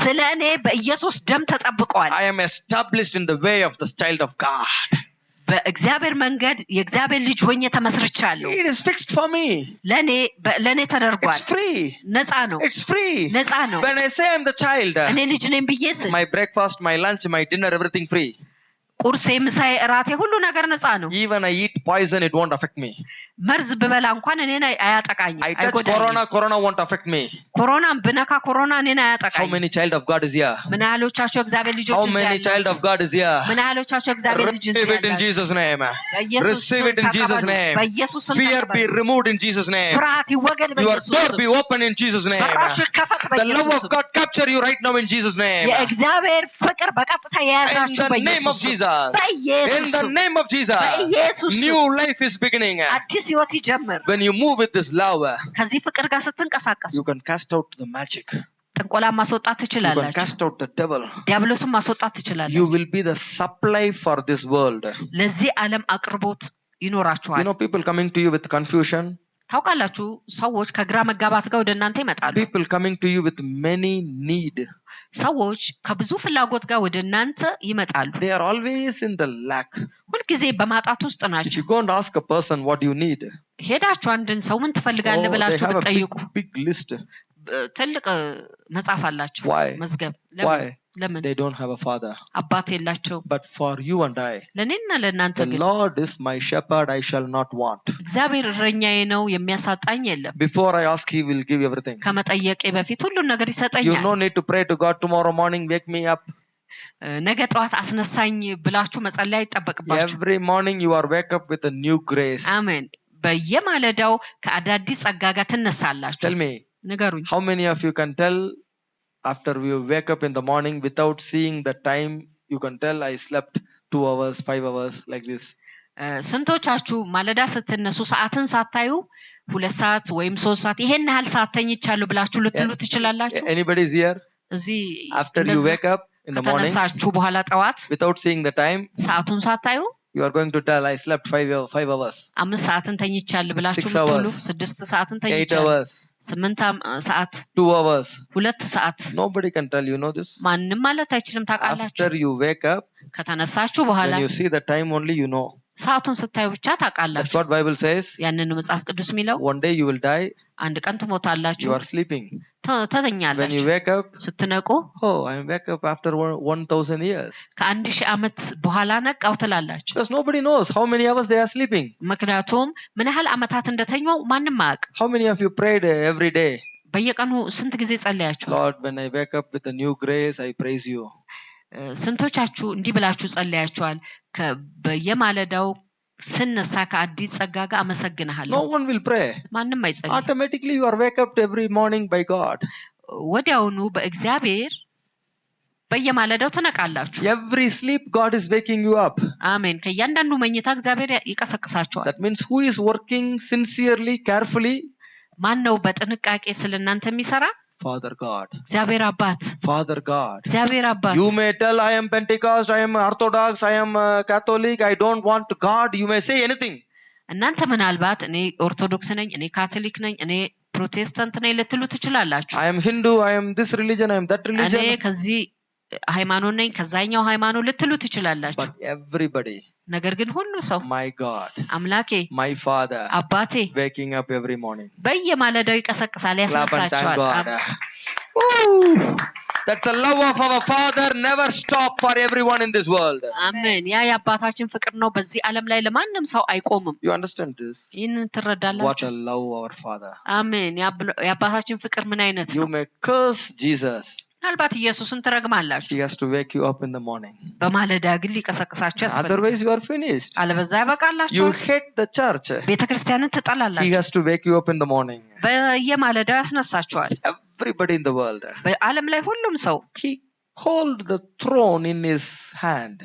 ስለ እኔ በኢየሱስ ደም ተጠብቋል። I am established in the way of the child of God. በእግዚአብሔር መንገድ የእግዚአብሔር ልጅ ሆኜ ተመስርቻለሁ። It is fixed for me. ለኔ ተደርጓል። It's free. ነፃ ነው። It's free. ነፃ ነው። When I say I'm the child, እኔ ልጅ ነኝ ብዬ ስል my breakfast, my lunch, my dinner, everything free. ቁርሴ፣ ምሳዬ፣ እራቴ ሁሉ ነገር ነፃ ነው። Even I eat poison, it won't affect me. መርዝ ብበላ እንኳን እኔን አያጠቃኝም፣ I touch አይጎዳኝም። corona won't affect me. ኮሮናን ብነካ ኮሮና እኔን How አያጠቃኝም። many child of God is here? ምን ያህሎቻቸው እግዚአብሔር ልጆች How እዚህ many ያላችሁ? child of God is here? ምን ያህሎቻቸው እግዚአብሔር ልጅ እዚህ Receive it in ያላችሁ? Jesus' name. በኢየሱስ Receive ስም it in Jesus' ተቀበሉ። name. በኢየሱስ ስም Fear be ተቀበሉ። removed in Jesus' name. ፍርሃት ይወገድ Your በኢየሱስ door ስም። be open in Jesus' name. በራችሁ ይከፈት The love በኢየሱስ of ስም። God capture you right now in Jesus' name. የእግዚአብሔር ፍቅር በቀጥታ In የያዛችሁ the name of በኢየሱስ ስም። Jesus. In በኢየሱስ the ስም። name of Jesus. በኢየሱስ ስም። New life is beginning. አዲስ ህይወት ይጀምር። When you move with this love, ከዚህ ፍቅር ጋር ስትንቀሳቀሱ you can cast out the magic. ጥንቆላን ማስወጣት You can ትችላላችሁ። cast out the devil. ዲያብሎስን ማስወጣት You ትችላላችሁ። will be the supply for this world. ለዚህ ዓለም አቅርቦት You ይኖራችኋል። know, people coming to you with confusion, ታውቃላችሁ፣ ሰዎች ከግራ መጋባት ጋር ወደ እናንተ ይመጣሉ። people coming to you with many need. ሰዎች ከብዙ ፍላጎት ጋር ወደ እናንተ ይመጣሉ። They are always in the lack. ሁልጊዜ በማጣት ውስጥ If ናቸው። you go and ask a person what you need, ሄዳችሁ አንድን ሰው ምን ትፈልጋለህ they ብላችሁ have a ብትጠይቁ big list. ትልቅ መጽሐፍ አላቸው፣ Why? መዝገብ። Why? ለምን? They don't have a father. አባት የላቸውም። But for you and I, ለእኔና ለእናንተ the ግን Lord is my shepherd, I shall not want. እግዚአብሔር እረኛዬ ነው፣ የሚያሳጣኝ የለም። Before I ask, He will give everything. ከመጠየቄ በፊት ሁሉን ነገር You ይሰጠኛል። no need to pray to God tomorrow morning, wake me up. ነገ ጠዋት አስነሳኝ ብላችሁ መጸለይ አይጠበቅባችሁ። Every morning you are wake up with a new grace. አሜን። በየማለዳው ከአዳዲስ ጸጋ ጋር ትነሳላችሁ። Tell me, ንገሩኝ። how many of you can tell after you wake up in the morning without seeing the time, you can tell I slept 2 hours, 5 hours like this? ስንቶቻችሁ ማለዳ ስትነሱ ሰዓትን ሳታዩ 2 ሰዓት ወይም 3 ሰዓት ይሄን ያህል ሰዓት ተኝቻለሁ ብላችሁ ልትሉ ትችላላችሁ? Anybody is here? እዚህ After you wake up in the morning ከተነሳችሁ በኋላ ጠዋት without seeing the time, ሰዓቱን ሳታዩ you are going to tell I slept 5 hours, 5 ሰዓትን ተኝቻለሁ ብላችሁ 6 hours, ልትሉ 6 ሰዓትን 8 ተኝቻለሁ፣ hours, 8 ሰዓት፣ 2 hours. 2 ሰዓት። Nobody can tell, you know this? ማንም ማለት አይችልም። ታውቃላችሁ፣ After you wake up, ከተነሳችሁ በኋላ when you see the time only, you know. ሰዓቱን ስታዩ ብቻ That's ታውቃላችሁ። what Bible says. ያንን መጽሐፍ ቅዱስ የሚለው One day you will die, አንድ ቀን ትሞታላችሁ፣ you are sleeping. When you ተተኛላችሁ። wake up, ስትነቁ oh, I wake up after 1,000 years. ከ1000 ዓመት በኋላ ነቃው ትላላችሁ። Because nobody knows how many hours they are sleeping. ምክንያቱም ምን ያህል ዓመታት እንደተኛው ማንም አያውቅ። How many of you prayed every day? በየቀኑ ስንት ጊዜ ጸለያችሁ? Lord, when I wake up with a new grace, I praise you. ስንቶቻችሁ እንዲህ ብላችሁ ጸልያችኋል? በየማለዳው ስነሳ ከአዲስ ጸጋ ጋር አመሰግንሃለሁ። No one will pray. ማንም አይጸልይ። Automatically you are wake up every morning by God. ወዲያውኑ በእግዚአብሔር በየማለዳው ተነቃላችሁ። Every sleep God is waking you up. አሜን። ከእያንዳንዱ መኝታ እግዚአብሔር ይቀሰቅሳችኋል። That means who is working sincerely, carefully? ማን ነው በጥንቃቄ ስለእናንተ የሚሰራ? Father God. እግዚአብሔር አባት። Father God. እግዚአብሔር አባት። You may tell I am Pentecost, I am Orthodox, I am Catholic, I don't want God. You may say anything. እናንተ ምናልባት እኔ ኦርቶዶክስ ነኝ፣ እኔ ካቶሊክ ነኝ፣ እኔ ፕሮቴስታንት ነኝ ልትሉ ትችላላችሁ። I am Hindu, I am this religion, I am that religion. እኔ ከዚህ ሃይማኖት ነኝ፣ ከዛኛው ሃይማኖት ልትሉ ትችላላችሁ። But everybody, ነገር ግን ሁሉ ሰው my God, አምላኬ my Father, አባቴ waking up every morning. በየማለዳው ይቀሰቅሳል፣ Clap and thank ያስነሳቸዋል። God. Woo! That's the love of our Father, never stop for everyone in this world. አሜን። ያ የአባታችን ፍቅር ነው፣ በዚህ ዓለም ላይ ለማንም ሰው አይቆምም። You understand this? ይህንን What ትረዳላችሁ? a love our Father. አሜን። የአባታችን ፍቅር ምን አይነት You ነው? may curse Jesus. ምናልባት ኢየሱስን ትረግማላችሁ፣ He has to wake you up in the morning. በማለዳ ግን ሊቀሰቅሳችሁ ያስፈልጋል። Otherwise you are finished. አለበዛ You ያበቃላችኋል። hate the church. ቤተክርስቲያንን He ትጠላላችሁ። has to wake you up in the morning. በየማለዳው ያስነሳችኋል። Everybody in the world. በዓለም ላይ ሁሉም ሰው He hold the throne in his hand.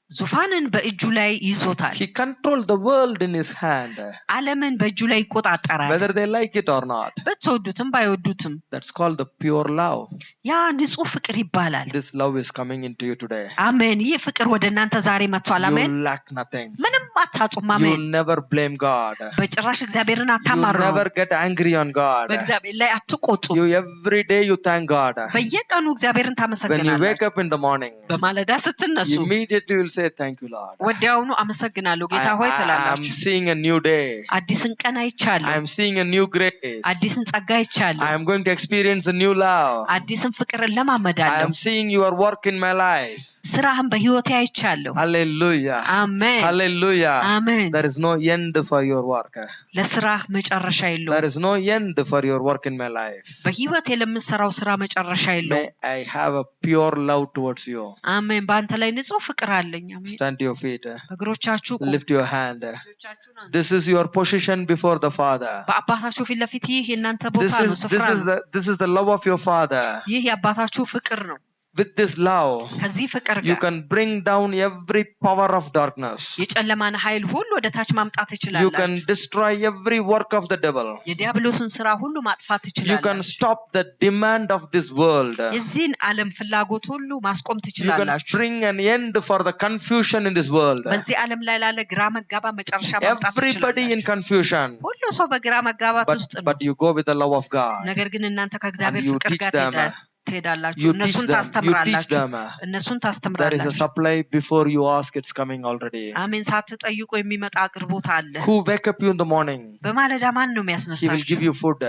ዙፋንን በእጁ ላይ ይዞታል። He control the world in his hand. ዓለምን በእጁ ላይ ይቆጣጠራል። Whether they like it or not. ብትወዱትም ባይወዱትም That's called the pure love. ያ ንጹህ ፍቅር ይባላል። This love is coming into you today. አሜን። ይህ ፍቅር ወደ እናንተ ዛሬ መጥቷል። አሜን። You lack nothing. ምንም አታጡም። You አሜን። never blame God. በጭራሽ እግዚአብሔርን You አታማሩ። never get angry on God. በእግዚአብሔር ላይ አትቆጡ። You every day you thank God. በየቀኑ እግዚአብሔርን When you ታመሰግናላችሁ። wake up in the morning, በማለዳ ስትነሱ immediately you will say thank you Lord. ወዲያውኑ አመሰግናለሁ ጌታ ሆይ I am ትላላችሁ። seeing a new day. አዲስን ቀን I አይቻለሁ። am seeing a new grace. አዲስን ጸጋ አይቻለሁ። I am going to experience a new love. አዲስን ፍቅርን I ለማመዳለሁ። am seeing your work in my life. ስራህን በህይወቴ አይቻለሁ። Hallelujah. አሜን። Hallelujah. አሜን። There is no end for your work. ለስራህ መጨረሻ የለውም። There is no end for your work in my life. በህይወቴ ለምሰራው ስራ መጨረሻ የለውም። May I have a pure love towards you. አሜን። በአንተ ላይ ንጹህ ፍቅር አለኝ። አሜን። Stand to your feet. በእግሮቻችሁ ቁሙ። Lift your hand. እጆቻችሁን አንሱ። This is your position before the Father. በአባታችሁ ፊት ለፊት ይህ የእናንተ ቦታ ነው፣ ስፍራ ነው። This is the love of your Father. ይህ የአባታችሁ ፍቅር ነው። With this love, ከዚህ ፍቅር you ጋር can bring down every power of darkness. የጨለማን ኃይል ሁሉ ወደ ታች ማምጣት You ትችላላችሁ። can destroy every work of the devil. የዲያብሎስን ስራ ሁሉ ማጥፋት You can ትችላላችሁ። stop the demand of this world. የዚህን ዓለም ፍላጎት ሁሉ ማስቆም You can ትችላላችሁ። bring an end for the confusion in this world. በዚህ ዓለም ላይ ላለ ግራ መጋባ መጨረሻ ማምጣት Everybody in ትችላላችሁ። confusion. ሁሉ ሰው በግራ መጋባት ውስጥ ነው። But you go with the love of God. ነገር ግን እናንተ ከእግዚአብሔር And you ፍቅር teach ጋር them. ትሄዳላችሁ። You teach እነሱን them. You teach ታስተምራላችሁ። them. እነሱን There is a ታስተምራላችሁ። supply before you ask. It's coming already. አሜን። ሳትጠይቁ የሚመጣ አቅርቦት አለ። Who wake up you in the morning? በማለዳ ማን ነው He will የሚያስነሳችሁ? give you food.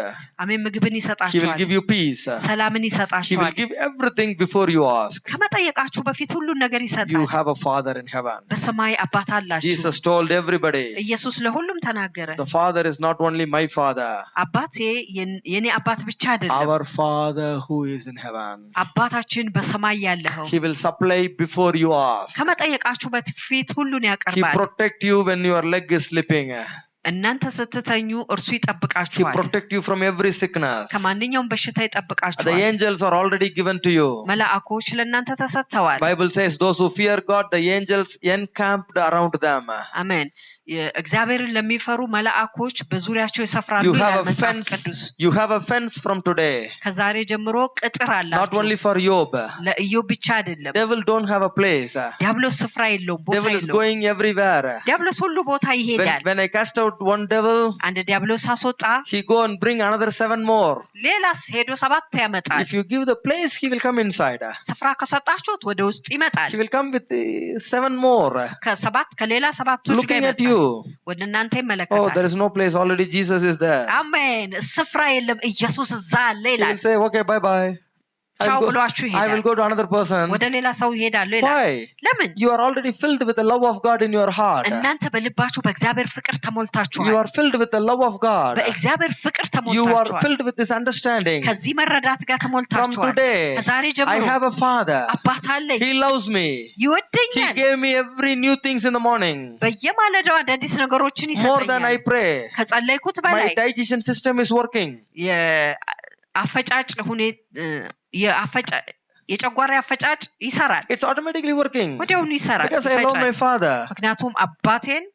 አሜን። ምግብን He will ይሰጣችኋል። give you peace. ሰላምን He will ይሰጣችኋል። give everything before you ask. ከመጠየቃችሁ በፊት ሁሉን ነገር You ይሰጣል። have a Father in heaven. በሰማይ አባት አላችሁ። Jesus told everybody, ኢየሱስ ለሁሉም ተናገረ። the Father is not only my Father. አባቴ የኔ አባት ብቻ አይደለም፣ Our Father who is in heaven. አባታችን በሰማይ ያለኸው He will supply before you ask. ከመጠየቃችሁ በፊት ሁሉን He ያቀርባል። protect you when your leg is slipping. እናንተ ስትተኙ እርሱ He ይጠብቃችኋል። protect you from every sickness. ከማንኛውም በሽታ The ይጠብቃችኋል። angels are already given to you. መላእክቶች ለእናንተ ተሰጥተዋል። Bible says those who fear God, the angels encamped around them. አሜን። እግዚአብሔርን ለሚፈሩ መላእክቶች በዙሪያቸው ይሰፍራሉ You ይላል have a መጽሐፍ fence. ቅዱስ። You have a fence from today. ከዛሬ ጀምሮ ቅጥር Not አላችሁ። only for Job. ለኢዮብ ብቻ አይደለም። Devil don't have a place. ዲያብሎስ ስፍራ የለውም፣ ቦታ Devil is የለውም። going everywhere. ዲያብሎስ ሁሉ ቦታ ይሄዳል። When I cast out one devil, አንድ ዲያብሎስ አስወጣ፣ he go and bring another 7 more. ሌላስ ሄዶ 7 ያመጣል። If you give the place, he will come inside. ስፍራ ከሰጣችሁት ወደ ውስጥ ይመጣል። He will come with 7 more. ከሌላ 7ቶች ጋር Looking at ይመጣል። you. ወደ እናንተ Oh, ይመለከታል። there is no place. Already Jesus is there. አሜን። ስፍራ የለም፣ ኢየሱስ እዛ አለ He will ይላል። say, okay, bye bye. ቻው ብሏችሁ I will ይሄዳል። go to another person. ወደ ሌላ ሰው ይሄዳሉ ይላል። Why? ለምን? You are already filled with the love of God in your heart. እናንተ በልባችሁ በእግዚአብሔር ፍቅር You ተሞልታችኋል። are filled with the love of God. በእግዚአብሔር ፍቅር You are ተሞልታችኋል። filled with this understanding. ከዚህ መረዳት ጋር From ተሞልታችኋል። today, ከዛሬ I ጀምሮ have a father. አባት አለኝ፣ He loves me. He ይወደኛል። gave me every new things in the morning. በየማለዳው አዳዲስ ነገሮችን More than I ይሰጠኛል። pray. ከጸለይኩት My በላይ digestion system is working. የአፈጫጭ የጨጓራ አፈጫጭ ይሰራል። It's automatically working. ወዲያውኑ ይሰራል። Because I love my father. ምክንያቱም አባቴን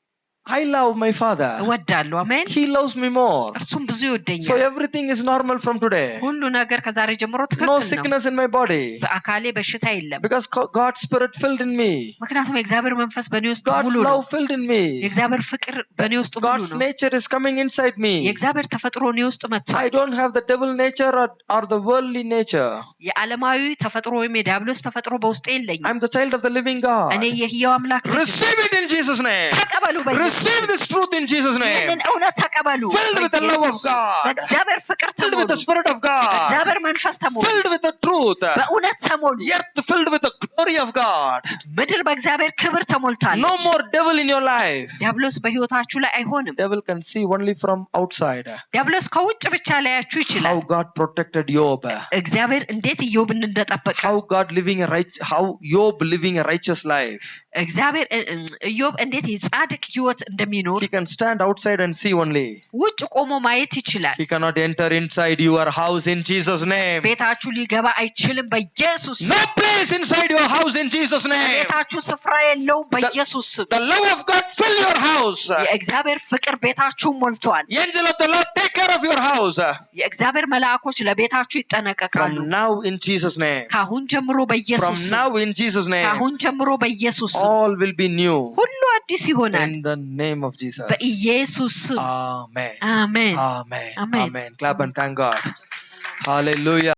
I love my father. እወዳለሁ። አሜን። He loves me more. እርሱም ብዙ So ይወደኛል። everything is normal from today. ሁሉ ነገር ከዛሬ ጀምሮ No ትክክል ነው። sickness in my body. በአካሌ በሽታ የለም። Because God's spirit filled in me. ምክንያቱም የእግዚአብሔር መንፈስ በእኔ ውስጥ God's ሙሉ ነው። love filled in me. የእግዚአብሔር ፍቅር በእኔ ውስጥ ሙሉ God's ነው። nature is coming inside me. የእግዚአብሔር ተፈጥሮ እኔ ውስጥ I መጥቷል። don't have the devil nature or the worldly nature. የዓለማዊ ተፈጥሮ ወይም የዲያብሎስ ተፈጥሮ በውስጤ የለኝም። I'm the child of the living God. እኔ የሕያው አምላክ ልጅ ነኝ። Receive it in Jesus' name. ተቀበሉ በኢየሱስ Receive this truth in Jesus' name. ይህንን እውነት ተቀበሉ። Filled with the love of God. በእግዚአብሔር ፍቅር Filled with ተሞሉ። the spirit of God. በእግዚአብሔር መንፈስ ተሞሉ። Filled with the truth. በእውነት ተሞሉ። Earth filled with the glory of God. ምድር በእግዚአብሔር ክብር ተሞልታለች። No more devil in your life. ዲያብሎስ በሕይወታችሁ ላይ አይሆንም። Devil can see only from outside. ዲያብሎስ ከውጭ ብቻ ላያችሁ ይችላል። How God protected Job. እግዚአብሔር እንዴት ኢዮብን እንደጠበቀ፣ How Job living a righteous life. እግዚአብሔር ኢዮብ እንዴት የጻድቅ ሕይወት እንደሚኖር He can stand outside and see only. ውጭ ቆሞ ማየት ይችላል። He cannot enter inside your house in Jesus' name. ቤታችሁ ሊገባ አይችልም በኢየሱስ ስም። No place inside your house in Jesus' name. ቤታችሁ ስፍራ የለውም በኢየሱስ ስም። The love of God fill your house. የእግዚአብሔር ፍቅር ቤታችሁን ሞልቷል። The angel of the Lord take care of your house. የእግዚአብሔር መልአኮች ለቤታችሁ ይጠነቀቃሉ። From now in Jesus' name. ካሁን ጀምሮ From በኢየሱስ ስም። now in Jesus' name. ካሁን ጀምሮ በኢየሱስ ስም All will be new. ሁሉ አዲስ ይሆናል In the name of Jesus. በኢየሱስ ስም። Amen. አሜን። Amen. Amen. Amen. Clap and thank God. Hallelujah.